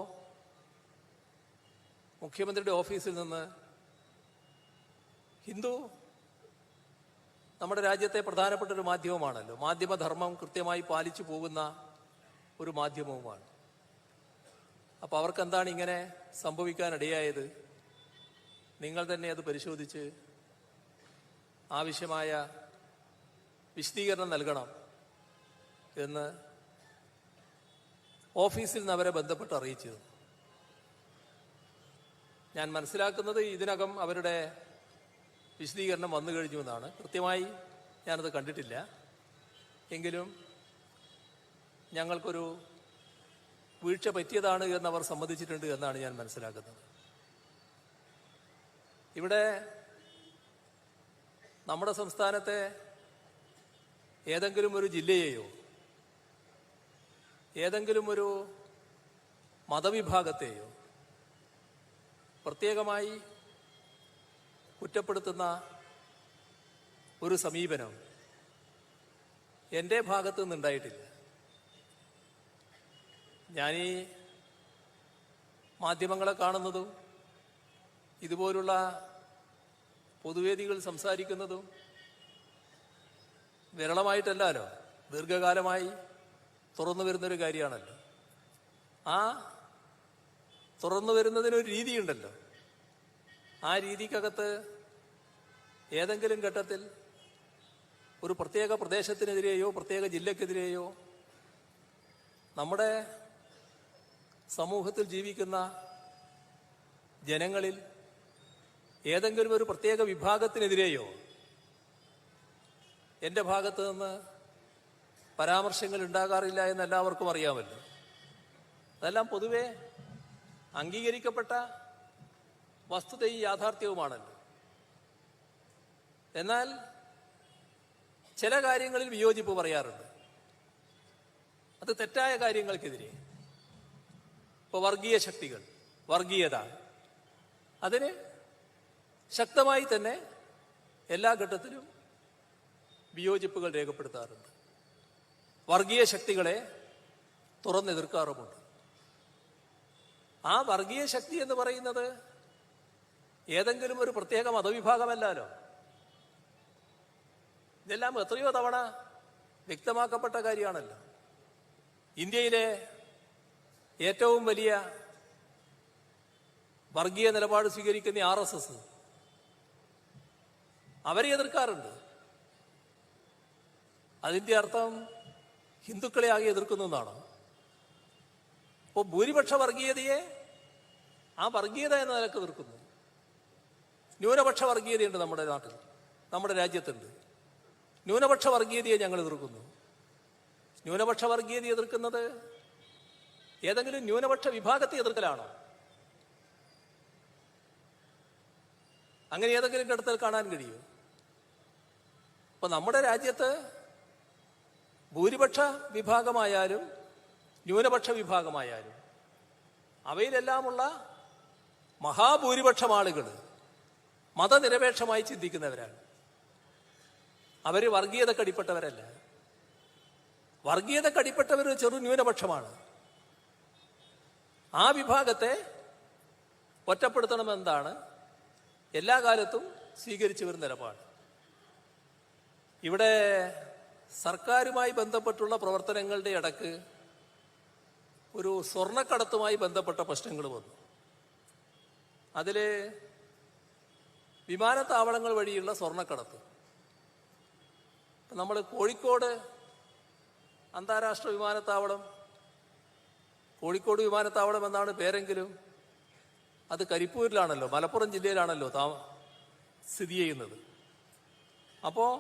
മുഖ്യമന്ത്രിയുടെ ഓഫീസിൽ നിന്ന് ഹിന്ദു നമ്മുടെ രാജ്യത്തെ പ്രധാനപ്പെട്ട ഒരു മാധ്യമമാണല്ലോ, മാധ്യമധർമ്മം കൃത്യമായി പാലിച്ചു പോകുന്ന ഒരു മാധ്യമവുമാണ്. അപ്പോൾ അവർക്കെന്താണ് ഇങ്ങനെ സംഭവിക്കാനിടയായത്? നിങ്ങൾ തന്നെ അത് പരിശോധിച്ച് ആവശ്യമായ വിശദീകരണം നൽകണം എന്ന് ഓഫീസിൽ നിന്ന് അവരെ ബന്ധപ്പെട്ട് അറിയിച്ചു. ഞാൻ മനസ്സിലാക്കുന്നത് ഇതിനകം അവരുടെ വിശദീകരണം വന്നു കഴിഞ്ഞു എന്നാണ്. കൃത്യമായി ഞാനത് കണ്ടിട്ടില്ല. എങ്കിലും ഞങ്ങൾക്കൊരു വീഴ്ച പറ്റിയതാണ് എന്നവർ സമ്മതിച്ചിട്ടുണ്ട് എന്നാണ് ഞാൻ മനസ്സിലാക്കുന്നത്. ഇവിടെ നമ്മുടെ സംസ്ഥാനത്തെ ഏതെങ്കിലും ഒരു ജില്ലയെയോ ഏതെങ്കിലും ഒരു മതവിഭാഗത്തെയോ പ്രത്യേകമായി കുറ്റപ്പെടുത്തുന്ന ഒരു സമീപനം എൻ്റെ ഭാഗത്തു നിന്നുണ്ടായിട്ടില്ല. ഞാനീ മാധ്യമങ്ങളെ കാണുന്നതും ഇതുപോലുള്ള പൊതുവേദികൾ സംസാരിക്കുന്നതും വിരളമായിട്ടല്ലല്ലോ, ദീർഘകാലമായി തുറന്നു വരുന്നൊരു കാര്യമാണല്ലോ. ആ തുറന്നു വരുന്നതിനൊരു രീതിയുണ്ടല്ലോ. ആ രീതിക്കകത്ത് ഏതെങ്കിലും ഘട്ടത്തിൽ ഒരു പ്രത്യേക പ്രദേശത്തിനെതിരെയോ പ്രത്യേക ജില്ലക്കെതിരെയോ നമ്മുടെ സമൂഹത്തിൽ ജീവിക്കുന്ന ജനങ്ങളിൽ ഏതെങ്കിലും ഒരു പ്രത്യേക വിഭാഗത്തിനെതിരെയോ എൻ്റെ ഭാഗത്ത് നിന്ന് പരാമർശങ്ങൾ ഉണ്ടാകാറില്ല എന്ന് എല്ലാവർക്കും അറിയാമല്ലോ. അതെല്ലാം പൊതുവെ അംഗീകരിക്കപ്പെട്ട വസ്തുതയും യാഥാർത്ഥ്യവുമാണല്ലോ. എന്നാൽ ചില കാര്യങ്ങളിൽ വിയോജിപ്പ് പറയാറുണ്ട്. അത് തെറ്റായ കാര്യങ്ങൾക്കെതിരെ. ഇപ്പോൾ വർഗീയ ശക്തികൾ, വർഗീയത, അതിന് ശക്തമായി തന്നെ എല്ലാ ഘട്ടത്തിലും വിയോജിപ്പുകൾ രേഖപ്പെടുത്താറുണ്ട്. വർഗീയ ശക്തികളെ തുറന്നെതിർക്കാറുമുണ്ട്. ആ വർഗീയ ശക്തി എന്ന് പറയുന്നത് ഏതെങ്കിലും ഒരു പ്രത്യേക മതവിഭാഗമല്ലല്ലോ. ഇതെല്ലാം എത്രയോ തവണ വ്യക്തമാക്കപ്പെട്ട കാര്യമാണല്ലോ. ഇന്ത്യയിലെ ഏറ്റവും വലിയ വർഗീയ നിലപാട് സ്വീകരിക്കുന്ന RSS അവരെ എതിർക്കാറുണ്ട്. അതിൻ്റെ അർത്ഥം ഹിന്ദുക്കളെ ആകെ എതിർക്കുന്നു എന്നാണോ? അപ്പോൾ ഭൂരിപക്ഷ വർഗീയതയെ ആ വർഗീയത എന്ന നിലക്ക് എതിർക്കുന്നു. ന്യൂനപക്ഷ വർഗീയതയുണ്ട് നമ്മുടെ നാട്ടിൽ, നമ്മുടെ രാജ്യത്തുണ്ട്. ന്യൂനപക്ഷ വർഗീയതയെ ഞങ്ങൾ എതിർക്കുന്നു. ന്യൂനപക്ഷ വർഗീയത എതിർക്കുന്നത് ഏതെങ്കിലും ന്യൂനപക്ഷ വിഭാഗത്തെ എതിർക്കലാണോ? അങ്ങനെ ഏതെങ്കിലും ഘട്ടത്തിൽ കാണാൻ കഴിയുമോ? അപ്പൊ നമ്മുടെ രാജ്യത്ത് ഭൂരിപക്ഷ വിഭാഗമായാലും ന്യൂനപക്ഷ വിഭാഗമായാലും അവയിലെല്ലാമുള്ള മഹാഭൂരിപക്ഷം ആളുകൾ മതനിരപേക്ഷമായി ചിന്തിക്കുന്നവരാണ്. അവർ വർഗീയതക്കടിപ്പെട്ടവരല്ല. വർഗീയതക്കടിപ്പെട്ടവർ ചെറു ന്യൂനപക്ഷമാണ്. ആ വിഭാഗത്തെ ഒറ്റപ്പെടുത്തണമെന്നതാണ് എല്ലാ കാലത്തും സ്വീകരിച്ചു വരുന്ന നിലപാട്. ഇവിടെ സർക്കാരുമായി ബന്ധപ്പെട്ടുള്ള പ്രവർത്തനങ്ങളുടെ ഇടക്ക് ഒരു സ്വർണ്ണക്കടത്തുമായി ബന്ധപ്പെട്ട പ്രശ്നങ്ങൾ വന്നു. അതിൽ വിമാനത്താവളങ്ങൾ വഴിയുള്ള സ്വർണ്ണക്കടത്ത്. നമ്മൾ കോഴിക്കോട് അന്താരാഷ്ട്ര വിമാനത്താവളം, കോഴിക്കോട് വിമാനത്താവളം എന്നാണ് പേരെങ്കിലും അത് കരിപ്പൂരിലാണല്ലോ, മലപ്പുറം ജില്ലയിലാണല്ലോ സ്ഥിതി ചെയ്യുന്നത്. അപ്പോൾ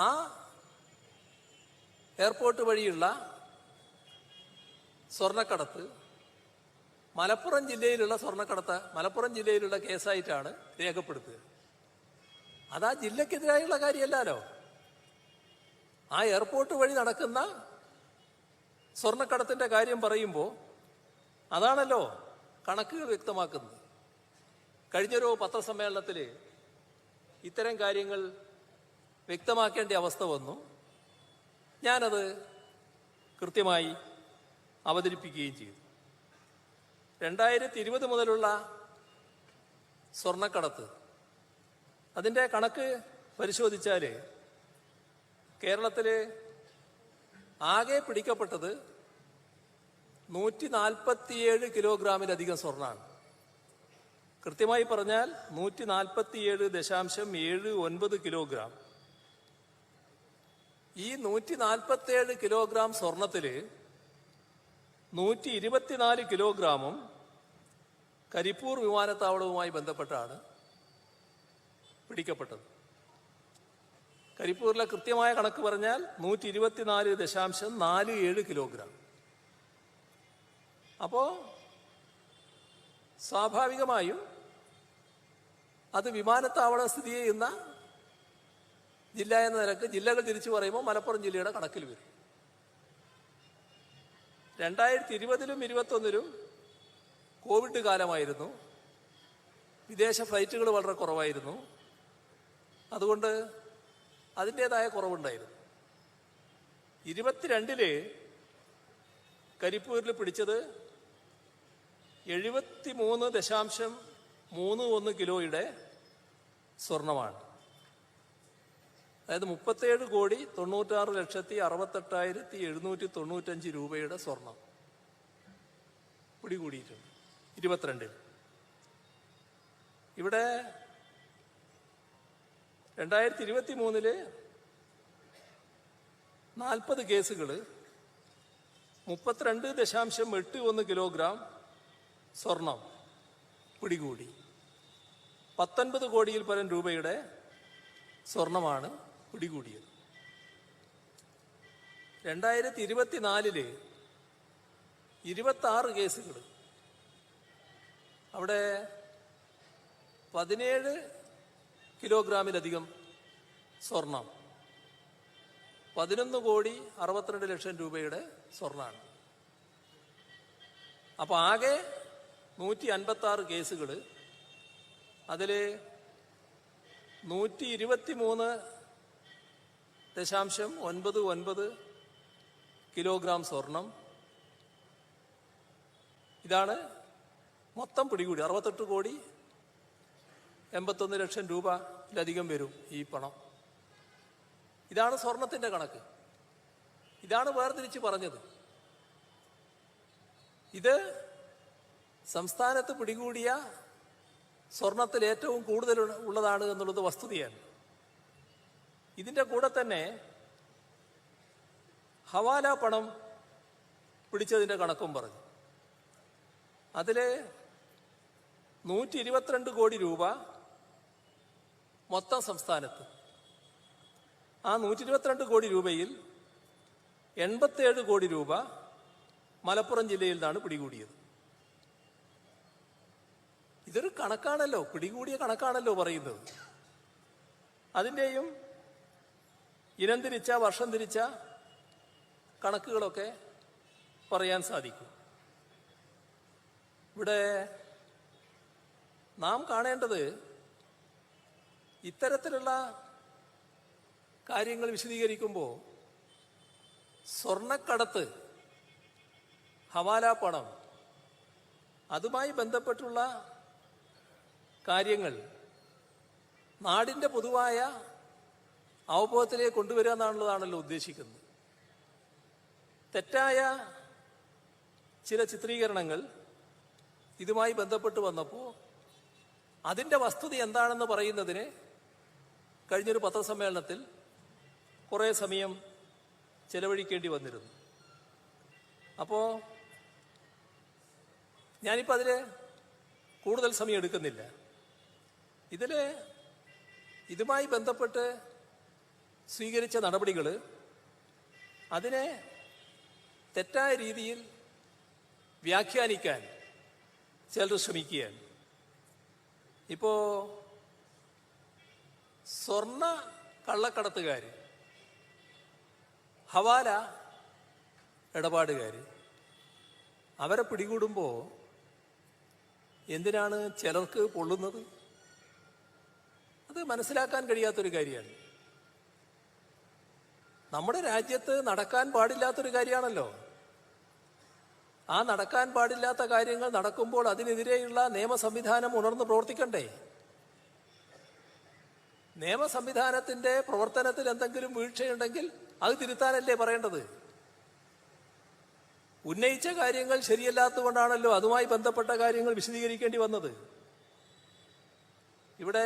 ആ എയർപോർട്ട് വഴിയുള്ള സ്വർണ്ണക്കടത്ത് മലപ്പുറം ജില്ലയിലുള്ള കേസായിട്ടാണ് രേഖപ്പെടുത്തുക. അതാ ജില്ലക്കെതിരായുള്ള കാര്യമല്ലല്ലോ. ആ എയർപോർട്ട് വഴി നടക്കുന്ന സ്വർണ്ണക്കടത്തിന്റെ കാര്യം പറയുമ്പോൾ അതാണല്ലോ കണക്കുകൾ വ്യക്തമാക്കുന്നത്. കഴിഞ്ഞൊരു പത്രസമ്മേളനത്തിൽ ഇത്തരം കാര്യങ്ങൾ വ്യക്തമാക്കേണ്ട അവസ്ഥ വന്നു. ഞാനത് കൃത്യമായി അവതരിപ്പിക്കുകയും ചെയ്തു. 2020 മുതലുള്ള സ്വർണ്ണക്കടത്ത്, അതിൻ്റെ കണക്ക് പരിശോധിച്ചാൽ കേരളത്തിൽ ആകെ പിടിക്കപ്പെട്ടത് 147 കിലോഗ്രാമിലധികം സ്വർണ്ണമാണ്. കൃത്യമായി പറഞ്ഞാൽ 147.79 കിലോഗ്രാം. ഈ 147 കിലോഗ്രാം സ്വർണത്തിൽ 124 കിലോഗ്രാമും കരിപ്പൂർ വിമാനത്താവളവുമായി ബന്ധപ്പെട്ടാണ് പിടിക്കപ്പെട്ടത്. കരിപ്പൂരിലെ കൃത്യമായ കണക്ക് പറഞ്ഞാൽ 124.47 കിലോഗ്രാം. അപ്പോൾ സ്വാഭാവികമായും അത് വിമാനത്താവളം സ്ഥിതി ചെയ്യുന്ന ജില്ല എന്ന നിലക്ക് ജില്ലകൾ തിരിച്ചു പറയുമ്പോൾ മലപ്പുറം ജില്ലയുടെ കണക്കിൽ വരും. 2020-ലും 2021-ലും കോവിഡ് കാലമായിരുന്നു. വിദേശ ഫ്ലൈറ്റുകൾ വളരെ കുറവായിരുന്നു. അതുകൊണ്ട് അതിൻ്റേതായ കുറവുണ്ടായിരുന്നു. 2022 കരിപ്പൂരിൽ പിടിച്ചത് 73.31 കിലോയുടെ സ്വർണമാണ്. അതായത് 37,96,68,795 രൂപയുടെ സ്വർണം പിടികൂടിയിട്ടുണ്ട് 22. ഇവിടെ 2023 40 കേസുകൾ 32.81 കിലോഗ്രാം സ്വർണം പിടികൂടി. 19 കോടിയിൽ പരം രൂപയുടെ സ്വർണമാണ് പിടികൂടിയത്. 2024 26 കേസുകൾ, അവിടെ 17 കിലോഗ്രാമിലധികം സ്വർണം, 11,62,00,000 രൂപയുടെ സ്വർണ്ണമാണ്. അപ്പോൾ ആകെ 156 കേസുകൾ, അതിൽ 123.99 കിലോഗ്രാം സ്വർണം. ഇതാണ് മൊത്തം പിടികൂടി. 68,81,00,000 രൂപയിലധികം വരും ഈ പണം. ഇതാണ് സ്വർണത്തിൻ്റെ കണക്ക്. ഇതാണ് വേർതിരിച്ച് പറഞ്ഞത്. ഇത് സംസ്ഥാനത്ത് പിടികൂടിയ സ്വർണത്തിൽ ഏറ്റവും കൂടുതൽ ഉള്ളതാണ് എന്നുള്ളത് വസ്തുതയാണ്. ഇതിൻ്റെ കൂടെ തന്നെ ഹവാല പണം പിടിച്ചതിൻ്റെ കണക്കും പറഞ്ഞു. അതിൽ 122 കോടി രൂപ മൊത്തം സംസ്ഥാനത്ത്. ആ 122 കോടി രൂപയിൽ 87 കോടി രൂപ മലപ്പുറം ജില്ലയിൽ നിന്നാണ് പിടികൂടിയത്. ഇതൊരു കണക്കാണല്ലോ, പിടികൂടിയ കണക്കാണല്ലോ പറയുന്നത്. അതിൻ്റെയും ഇനം തിരിച്ച വർഷം തിരിച്ച കണക്കുകളൊക്കെ പറയാൻ സാധിക്കും. ഇവിടെ നാം കാണേണ്ടത് ഇത്തരത്തിലുള്ള കാര്യങ്ങൾ വിശദീകരിക്കുമ്പോൾ സ്വർണ്ണക്കടത്ത്, ഹവാല പണം, അതുമായി ബന്ധപ്പെട്ടുള്ള കാര്യങ്ങൾ നാടിൻ്റെ പൊതുവായ അവബോധത്തിലേക്ക് കൊണ്ടുവരിക എന്നുള്ളതാണല്ലോ ഉദ്ദേശിക്കുന്നത്. തെറ്റായ ചില ചിത്രീകരണങ്ങൾ ഇതുമായി ബന്ധപ്പെട്ട് വന്നപ്പോൾ അതിൻ്റെ വസ്തുത എന്താണെന്ന് പറയുന്നതിന് കഴിഞ്ഞൊരു പത്രസമ്മേളനത്തിൽ കുറേ സമയം ചെലവഴിക്കേണ്ടി വന്നിരുന്നു. അപ്പോൾ ഞാനിപ്പോൾ അതിൽ കൂടുതൽ സമയം എടുക്കുന്നില്ല. ഇതുമായി ബന്ധപ്പെട്ട് സ്വീകരിച്ച നടപടികൾ അതിനെ തെറ്റായ രീതിയിൽ വ്യാഖ്യാനിക്കാൻ ചിലർ ശ്രമിക്കുകയാണ്. ഇപ്പോൾ സ്വർണ്ണ കള്ളക്കടത്തുകാർ, ഹവാല ഇടപാടുകാർ, അവരെ പിടികൂടുമ്പോൾ എന്തിനാണ് ചിലർക്ക് പൊള്ളുന്നത്? അത് മനസ്സിലാക്കാൻ കഴിയാത്തൊരു കാര്യമാണ്. നമ്മുടെ രാജ്യത്ത് നടക്കാൻ പാടില്ലാത്തൊരു കാര്യമാണല്ലോ. ആ നടക്കാൻ പാടില്ലാത്ത കാര്യങ്ങൾ നടക്കുമ്പോൾ അതിനെതിരെയുള്ള നിയമ സംവിധാനം ഉണർന്ന് പ്രവർത്തിക്കണ്ടേ? നിയമ സംവിധാനത്തിന്റെ പ്രവർത്തനത്തിൽ എന്തെങ്കിലും വീഴ്ചയുണ്ടെങ്കിൽ അത് തിരുത്താനല്ലേ പറയേണ്ടത്? ഉന്നയിച്ച കാര്യങ്ങൾ ശരിയല്ലാത്തതുകൊണ്ടാണല്ലോ അതുമായി ബന്ധപ്പെട്ട കാര്യങ്ങൾ വിശദീകരിക്കേണ്ടി വന്നത്. ഇവിടെ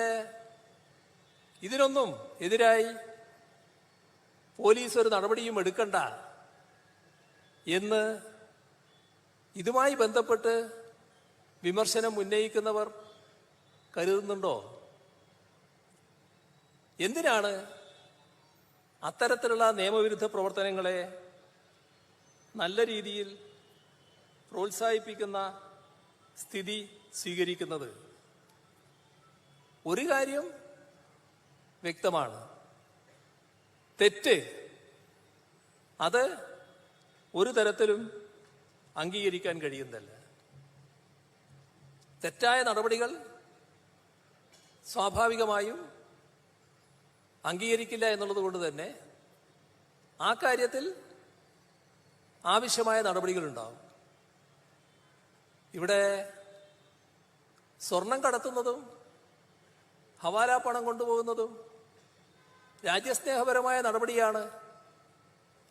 ഇതിനൊന്നും എതിരായി പോലീസ് ഒരു നടപടിയും എടുക്കണ്ട എന്ന് ഇതുമായി ബന്ധപ്പെട്ട് വിമർശനം ഉന്നയിക്കുന്നവർ കരുതുന്നുണ്ടോ? എന്തിനാണ് അത്തരത്തിലുള്ള നിയമവിരുദ്ധ പ്രവർത്തനങ്ങളെ നല്ല രീതിയിൽ പ്രോത്സാഹിപ്പിക്കുന്ന സ്ഥിതി സ്വീകരിക്കുന്നത്? ഒരു കാര്യം വ്യക്തമാണ്, തെറ്റ് അത് ഒരു തരത്തിലും അംഗീകരിക്കാൻ കഴിയുന്നതല്ല. തെറ്റായ നടപടികൾ സ്വാഭാവികമായും അംഗീകരിക്കില്ല എന്നുള്ളത് കൊണ്ട് തന്നെ ആ കാര്യത്തിൽ ആവശ്യമായ നടപടികളുണ്ടാവും. ഇവിടെ സ്വർണം കടത്തുന്നതും ഹവാല പണം കൊണ്ടുപോകുന്നതും രാജ്യസ്നേഹപരമായ നടപടിയാണ്.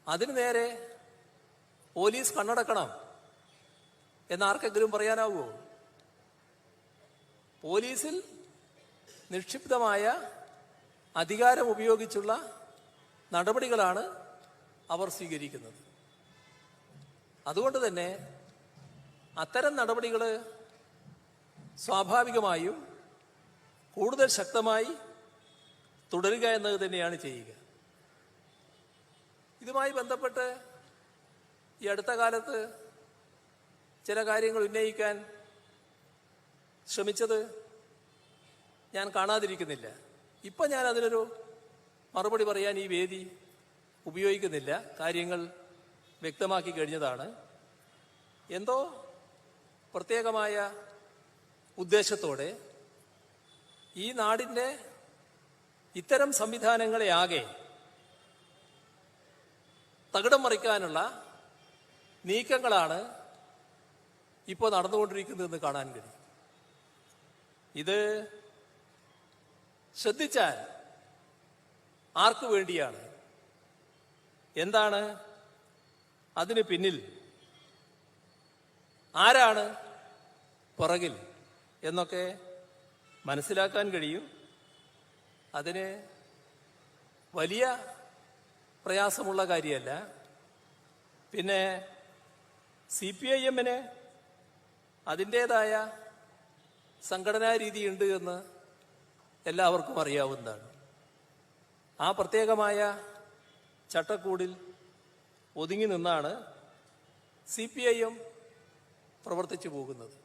അതിനു നേരെ പോലീസ് കണ്ണടക്കണം എന്നാർക്കെങ്കിലും പറയാനാവുമോ? പോലീസിൽ നിക്ഷിപ്തമായ അധികാരം ഉപയോഗിച്ചുള്ള നടപടികളാണ് അവർ സ്വീകരിക്കുന്നത്. അതുകൊണ്ട് തന്നെ അത്തരം നടപടികൾ സ്വാഭാവികമായും കൂടുതൽ ശക്തമായി തുടരുക എന്നത് തന്നെയാണ് ചെയ്യുക. ഇതുമായി ബന്ധപ്പെട്ട് ഈ അടുത്ത കാലത്ത് ചില കാര്യങ്ങൾ ഉന്നയിക്കാൻ ശ്രമിച്ചത് ഞാൻ കാണാതിരിക്കുന്നില്ല. ഇപ്പം ഞാൻ അതിനൊരു മറുപടി പറയാൻ ഈ വേദി ഉപയോഗിക്കുന്നില്ല. കാര്യങ്ങൾ വ്യക്തമാക്കി കഴിഞ്ഞതാണ്. എന്തോ പ്രത്യേകമായ ഉദ്ദേശത്തോടെ ഈ നാടിൻ്റെ ഇത്തരം സംവിധാനങ്ങളെ ആകെ തകിടം മറിക്കാനുള്ള നീക്കങ്ങളാണ് ഇപ്പോൾ നടന്നുകൊണ്ടിരിക്കുന്നതെന്ന് കാണാൻ കഴിയും. ഇത് ശ്രദ്ധിച്ചാൽ ആർക്കു വേണ്ടിയാണ്, എന്താണ് അതിന് പിന്നിൽ, ആരാണ് പുറകിൽ എന്നൊക്കെ മനസ്സിലാക്കാൻ കഴിയും. അതിന് വലിയ പ്രയാസമുള്ള കാര്യമല്ല. പിന്നെ CPIM-ന് അതിൻ്റേതായ സംഘടനാ രീതിയുണ്ട് എന്ന് എല്ലാവർക്കും അറിയാവുന്നതാണ്. ആ പ്രത്യേകമായ ചട്ടക്കൂടിൽ ഒതുങ്ങി നിന്നാണ് CPIM പ്രവർത്തിച്ചു പോകുന്നത്.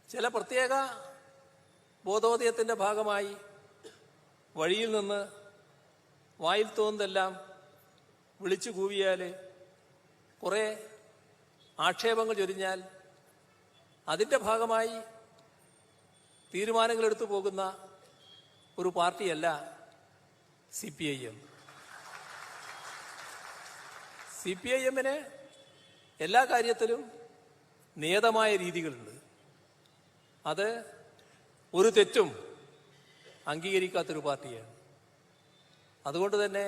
ചില പ്രത്യേക ബോധോദയത്തിൻ്റെ ഭാഗമായി വഴിയിൽ നിന്ന് വായിൽ തോന്നുന്നതെല്ലാം വിളിച്ചു കൂവിയാൽ, കുറേ ആക്ഷേപങ്ങൾ ചൊരിഞ്ഞാൽ അതിൻ്റെ ഭാഗമായി തീരുമാനങ്ങളെടുത്തു പോകുന്ന ഒരു പാർട്ടിയല്ല CPIM. CPIM-ന് എല്ലാ കാര്യത്തിലും നിയതമായ രീതികളുണ്ട്. അത് ഒരു തെറ്റും അംഗീകരിക്കാത്തൊരു പാർട്ടിയാണ്. അതുകൊണ്ട് തന്നെ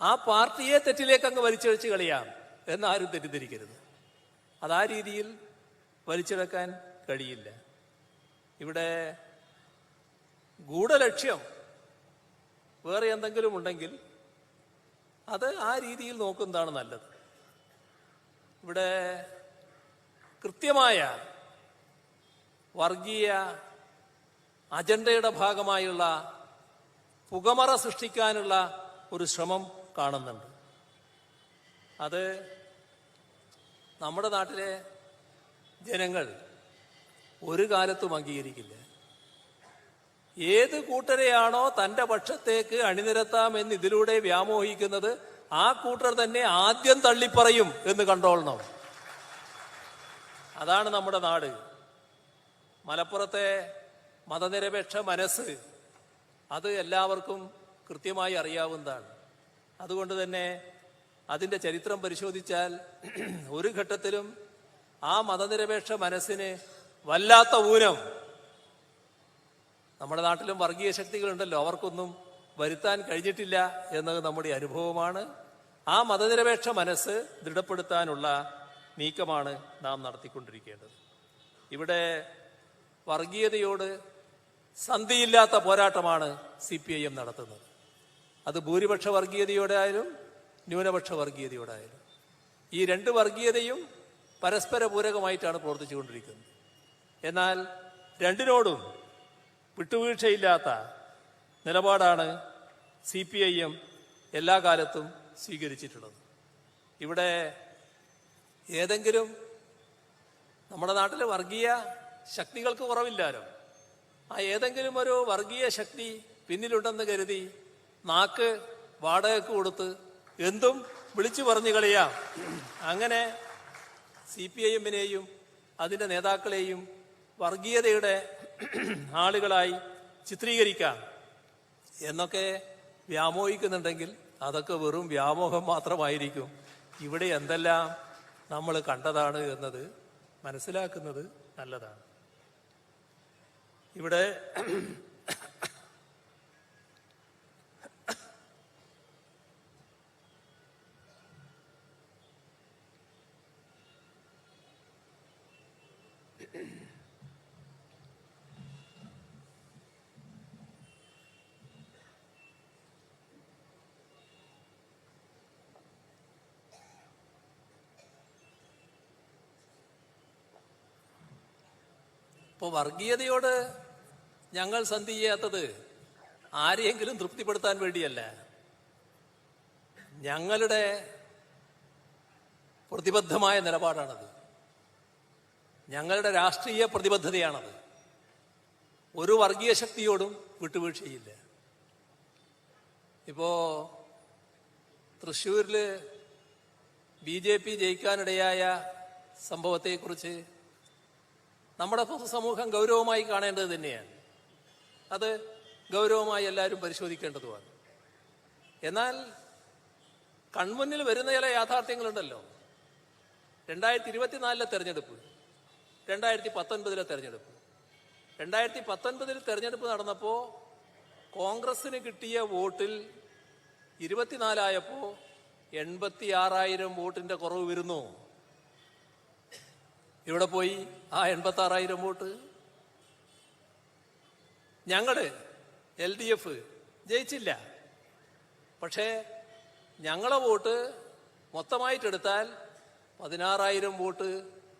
ആ പാർട്ടിയെ തെറ്റിലേക്ക് അങ്ങ് വലിച്ചഴിച്ച് കളയാം എന്നാരും തെറ്റിദ്ധരിക്കരുത്. അതാ രീതിയിൽ വലിച്ചെടുക്കാൻ കഴിയില്ല. ഇവിടെ ഗൂഢലക്ഷ്യം വേറെ എന്തെങ്കിലും ഉണ്ടെങ്കിൽ അത് ആ രീതിയിൽ നോക്കുന്നതാണ് നല്ലത്. ഇവിടെ കൃത്യമായ വർഗീയ അജണ്ടയുടെ ഭാഗമായുള്ള പുകമറ സൃഷ്ടിക്കാനുള്ള ഒരു ശ്രമം കാണുന്നുണ്ട്. അത് നമ്മുടെ നാട്ടിലെ ജനങ്ങൾ ഒരു കാലത്തും അംഗീകരിക്കില്ല. ഏത് കൂട്ടരെയാണോ തൻ്റെ പക്ഷത്തേക്ക് അണിനിരത്താമെന്ന് ഇതിലൂടെ വ്യാമോഹിക്കുന്നത് ആ കൂട്ടർ തന്നെ ആദ്യം തള്ളിപ്പറയും എന്ന് കണ്ടോളണം. അതാണ് നമ്മുടെ നാട്. മലപ്പുറത്തെ മതനിരപേക്ഷ മനസ്സ് അത് എല്ലാവർക്കും കൃത്യമായി അറിയാവുന്നതാണ്. അതുകൊണ്ട് തന്നെ അതിൻ്റെ ചരിത്രം പരിശോധിച്ചാൽ ഒരു ഘട്ടത്തിലും ആ മതനിരപേക്ഷ മനസ്സിന് വല്ലാത്ത ഊനം നമ്മുടെ നാട്ടിലും വർഗീയ ശക്തികളുണ്ടല്ലോ, അവർക്കൊന്നും വരുത്താൻ കഴിഞ്ഞിട്ടില്ല എന്നത് നമ്മുടെ അനുഭവമാണ്. ആ മതനിരപേക്ഷ മനസ്സ് ദൃഢപ്പെടുത്താനുള്ള നീക്കമാണ് നാം നടത്തിക്കൊണ്ടിരിക്കേണ്ടത്. ഇവിടെ വർഗീയതയോട് സന്ധിയില്ലാത്ത പോരാട്ടമാണ് CPIM നടത്തുന്നത്. അത് ഭൂരിപക്ഷ വർഗീയതയോടായാലും ന്യൂനപക്ഷ വർഗീയതയോടായാലും. ഈ രണ്ട് വർഗീയതയും പരസ്പര പൂരകമായിട്ടാണ് പ്രവർത്തിച്ചുകൊണ്ടിരിക്കുന്നത്. എന്നാൽ രണ്ടിനോടും വിട്ടുവീഴ്ചയില്ലാത്ത നിലപാടാണ് CPIM എല്ലാ കാലത്തും സ്വീകരിച്ചിട്ടുള്ളത്. ഇവിടെ ഏതെങ്കിലും നമ്മുടെ നാട്ടിലെ വർഗീയ ശക്തികൾക്ക് കുറവില്ലാലോ. ആ ഏതെങ്കിലും ഒരു വർഗീയ ശക്തി പിന്നിലുണ്ടെന്ന് കരുതി നാക്ക് വാടകയ്ക്ക് കൊടുത്ത് എന്തും വിളിച്ചു പറഞ്ഞു കളിയാം. അങ്ങനെ CPIM-നെയും അതിൻ്റെ നേതാക്കളെയും വർഗീയതയുടെ ആളുകളായി ചിത്രീകരിക്കാം എന്നൊക്കെ വ്യാമോഹിക്കുന്നുണ്ടെങ്കിൽ അതൊക്കെ വെറും വ്യാമോഹം മാത്രമായിരിക്കും. ഇവിടെ എന്തെല്ലാം നമ്മൾ കണ്ടതാണ് എന്നത് മനസ്സിലാക്കുന്നത് നല്ലതാണ്. ഇവിടെ ഇപ്പോൾ വർഗീയതയോട് ഞങ്ങൾ സന്ധി ചെയ്യാത്തത് ആരെയെങ്കിലും തൃപ്തിപ്പെടുത്താൻ വേണ്ടിയല്ല. ഞങ്ങളുടെ പ്രതിബദ്ധമായ നിലപാടാണത്. ഞങ്ങളുടെ രാഷ്ട്രീയ പ്രതിബദ്ധതയാണത്. ഒരു വർഗീയ ശക്തിയോടും വിട്ടുവീഴ്ചയില്ല. ഇപ്പോ തൃശ്ശൂരിൽ BJP ജയിക്കാനിടയായ സംഭവത്തെക്കുറിച്ച് നമ്മുടെ പൊതുസമൂഹം ഗൗരവമായി കാണേണ്ടത് തന്നെയാണ്. അത് ഗൗരവമായി എല്ലാവരും പരിശോധിക്കേണ്ടതുമാണ്. എന്നാൽ കൺമുന്നിൽ വരുന്ന ചില യാഥാർത്ഥ്യങ്ങളുണ്ടല്ലോ. 2024 തെരഞ്ഞെടുപ്പ്, 2019 തെരഞ്ഞെടുപ്പ്. 2019 തെരഞ്ഞെടുപ്പ് നടന്നപ്പോൾ കോൺഗ്രസിന് കിട്ടിയ വോട്ടിൽ 24 ആയപ്പോൾ 86,000 വോട്ടിന്റെ കുറവ് വരുന്നു. ഇവിടെ പോയി ആ 86,000 വോട്ട്? ഞങ്ങള് LDF ജയിച്ചില്ല. പക്ഷേ ഞങ്ങളെ വോട്ട് മൊത്തമായിട്ടെടുത്താൽ 16,000 വോട്ട്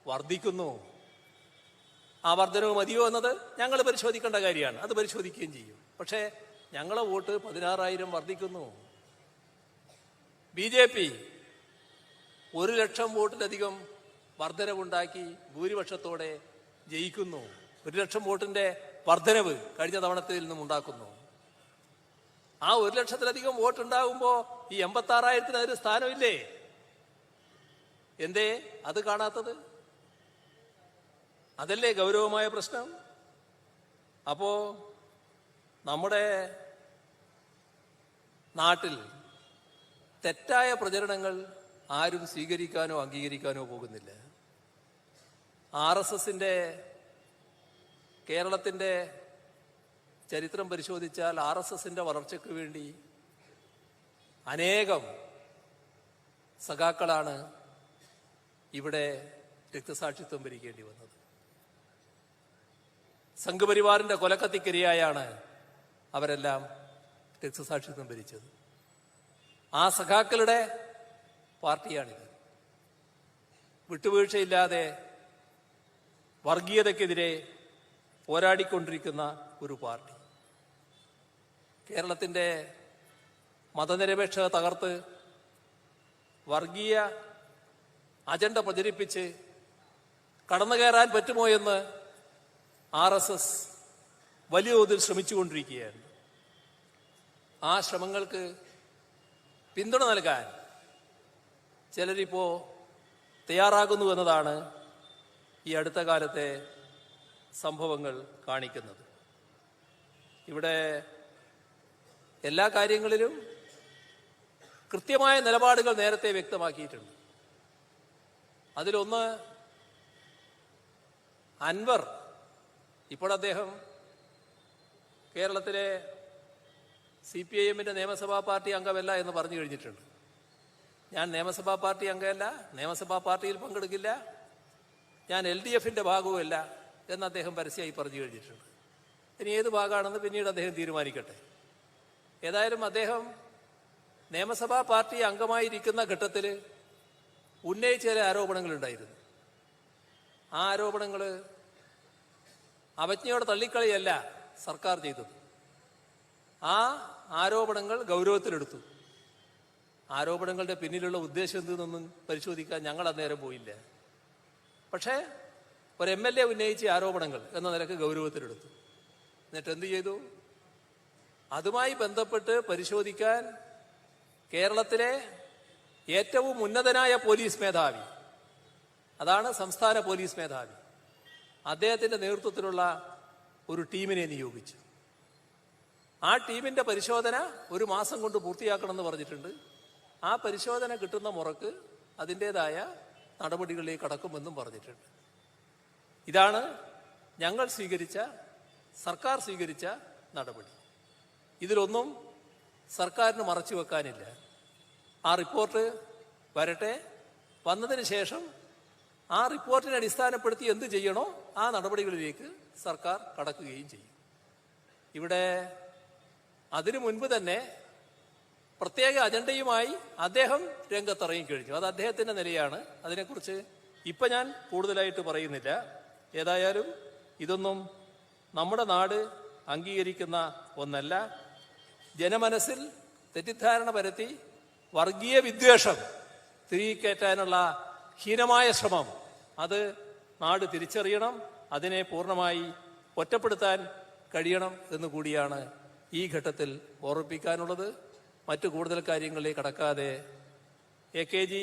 വർദ്ധിക്കുന്നു. ആ വർധനവ് മതിയോ എന്നത് ഞങ്ങൾ പരിശോധിക്കേണ്ട കാര്യമാണ്. അത് പരിശോധിക്കുകയും ചെയ്യും. പക്ഷേ ഞങ്ങളെ വോട്ട് 16,000 വർദ്ധിക്കുന്നു. BJP 1,00,000 വോട്ടിലധികം വർധനവുണ്ടാക്കി ഭൂരിപക്ഷത്തോടെ ജയിക്കുന്നു. 1,00,000 വോട്ടിന്റെ വർധനവ് കഴിഞ്ഞ തവണത്തിൽ നിന്നും ഉണ്ടാക്കുന്നു. ആ 1,00,000-ത്തിലധികം വോട്ട് ഉണ്ടാകുമ്പോ ഈ 86,000-ത്തിന് ഒരു സ്ഥാനമില്ലേ? എന്തേ അത് കാണാത്തത്? അതല്ലേ ഗൗരവമായ പ്രശ്നം. അപ്പോ നമ്മുടെ നാട്ടിൽ തെറ്റായ പ്രചരണങ്ങൾ ആരും സ്വീകരിക്കാനോ അംഗീകരിക്കാനോ പോകുന്നില്ല. RSSന്റെ കേരളത്തിന്റെ ചരിത്രം പരിശോധിച്ചാൽ RSSന്റെ വളർച്ചയ്ക്ക് വേണ്ടി അനേകം സഖാക്കളാണ് ഇവിടെ രക്തസാക്ഷിത്വം വരിക്കേണ്ടി വന്നത്. സംഘപരിവാറിന്റെ കൊലക്കത്തിക്കരിയായാണ് അവരെല്ലാം രക്തസാക്ഷിത്വം വരിച്ചത്. ആ സഖാക്കളുടെ പാർട്ടിയാണിത്. വിട്ടുവീഴ്ചയില്ലാതെ വർഗീയതയ്ക്കെതിരെ പോരാടിക്കൊണ്ടിരിക്കുന്ന ഒരു പാർട്ടി. കേരളത്തിന്റെ മതനിരപേക്ഷത തകർത്ത് വർഗീയ അജണ്ട പ്രചരിപ്പിച്ച് കടന്നുകയറാൻ പറ്റുമോ എന്ന് RSS വലിയ തോതിൽ ശ്രമിച്ചുകൊണ്ടിരിക്കുകയാണ്. ആ ശ്രമങ്ങൾക്ക് പിന്തുണ നൽകാൻ ചിലരിപ്പോ തയ്യാറാകുന്നു എന്നതാണ് ഈ അടുത്ത കാലത്തെ സംഭവങ്ങൾ കാണിക്കുന്നത്. ഇവിടെ എല്ലാ കാര്യങ്ങളിലും കൃത്യമായ നിലപാടുകൾ നേരത്തെ വ്യക്തമാക്കിയിട്ടുണ്ട്. അതിലൊന്ന് അൻവർ, ഇപ്പോൾ അദ്ദേഹം കേരളത്തിലെ CPIM-ന്റെ നിയമസഭാ പാർട്ടി അംഗമല്ല എന്ന് പറഞ്ഞു കഴിഞ്ഞിട്ടുണ്ട്. ഞാൻ നിയമസഭാ പാർട്ടി അംഗമല്ല, നിയമസഭാ പാർട്ടിയിൽ പങ്കെടുക്കില്ല, ഞാൻ LDF-ന്റെ ഭാഗവുമല്ല എന്ന് അദ്ദേഹം പരസ്യമായി പറഞ്ഞു കഴിഞ്ഞിട്ടുണ്ട്. ഇനി ഏത് ഭാഗമാണെന്ന് പിന്നീട് അദ്ദേഹം തീരുമാനിക്കട്ടെ. ഏതായാലും അദ്ദേഹം നിയമസഭാ പാർട്ടി അംഗമായിരിക്കുന്ന ഘട്ടത്തിൽ ഉന്നയിച്ച ചില ആരോപണങ്ങളുണ്ടായിരുന്നു. ആ ആരോപണങ്ങൾ അവജ്ഞയോടെ തള്ളിക്കളിയല്ല സർക്കാർ ചെയ്തത്. ആ ആരോപണങ്ങൾ ഗൗരവത്തിലെടുത്തു. ആരോപണങ്ങളുടെ പിന്നിലുള്ള ഉദ്ദേശം എന്തെന്നൊന്നും പരിശോധിക്കാൻ ഞങ്ങൾ അന്നേരം പോയില്ല. പക്ഷേ ഒരു MLA ഉന്നയിച്ച ആരോപണങ്ങൾ എന്ന നിലക്ക് ഗൗരവത്തിലെടുത്തു. എന്നിട്ട് എന്ത് ചെയ്തു? അതുമായി ബന്ധപ്പെട്ട് പരിശോധിക്കാൻ കേരളത്തിലെ ഏറ്റവും ഉന്നതനായ പോലീസ് മേധാവി, അതാണ് സംസ്ഥാന പോലീസ് മേധാവി, അദ്ദേഹത്തിൻ്റെ നേതൃത്വത്തിലുള്ള ഒരു ടീമിനെ നിയോഗിച്ചു. ആ ടീമിൻ്റെ പരിശോധന 1 മാസം കൊണ്ട് പൂർത്തിയാക്കണമെന്ന് പറഞ്ഞിട്ടുണ്ട്. ആ പരിശോധന കിട്ടുന്ന മുറക്ക് അതിൻ്റേതായ നടപടികളിലേക്ക് കടക്കുമെന്നും പറഞ്ഞിട്ടുണ്ട്. ഇതാണ് ഞങ്ങൾ സ്വീകരിച്ച, സർക്കാർ സ്വീകരിച്ച നടപടി. ഇതിലൊന്നും സർക്കാരിന് മറച്ചു വെക്കാനില്ല. ആ റിപ്പോർട്ട് വരട്ടെ, വന്നതിന് ശേഷം ആ റിപ്പോർട്ടിനെ അടിസ്ഥാനപ്പെടുത്തി എന്ത് ചെയ്യണോ ആ നടപടികളിലേക്ക് സർക്കാർ കടക്കുകയും ചെയ്യും. ഇവിടെ അതിനു മുൻപ് തന്നെ പ്രത്യേക അജണ്ടയുമായി അദ്ദേഹം രംഗത്തിറങ്ങിക്കഴിഞ്ഞു. അത് അദ്ദേഹത്തിൻ്റെ നിലയാണ്. അതിനെക്കുറിച്ച് ഇപ്പം ഞാൻ കൂടുതലായിട്ട് പറയുന്നില്ല. ഏതായാലും ഇതൊന്നും നമ്മുടെ നാട് അംഗീകരിക്കുന്ന ഒന്നല്ല. ജനമനസ്സിൽ തെറ്റിദ്ധാരണ പരത്തി വർഗീയ വിദ്വേഷം തിരികെക്കയറ്റാനുള്ള ഹീനമായ ശ്രമം അത് നാട് തിരിച്ചറിയണം. അതിനെ പൂർണ്ണമായി ഒറ്റപ്പെടുത്താൻ കഴിയണം എന്ന് കൂടിയാണ് ഈ ഘട്ടത്തിൽ ഓർമ്മിപ്പിക്കാനുള്ളത്. മറ്റു കൂടുതൽ കാര്യങ്ങളിലേക്ക് കടക്കാതെ AKG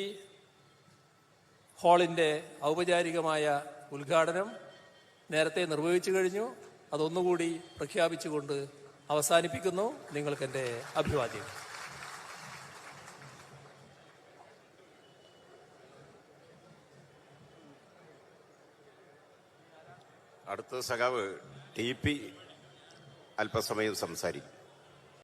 ഹാളിൻ്റെ ഔപചാരികമായ ഉദ്ഘാടനം നേരത്തെ നിർവഹിച്ചു കഴിഞ്ഞു. അതൊന്നുകൂടി പ്രഖ്യാപിച്ചുകൊണ്ട് അവസാനിപ്പിക്കുന്നു. നിങ്ങൾക്കെൻ്റെ അഭിവാദ്യം. അടുത്ത സഖാവ് TP അല്പസമയം സംസാരിക്കും.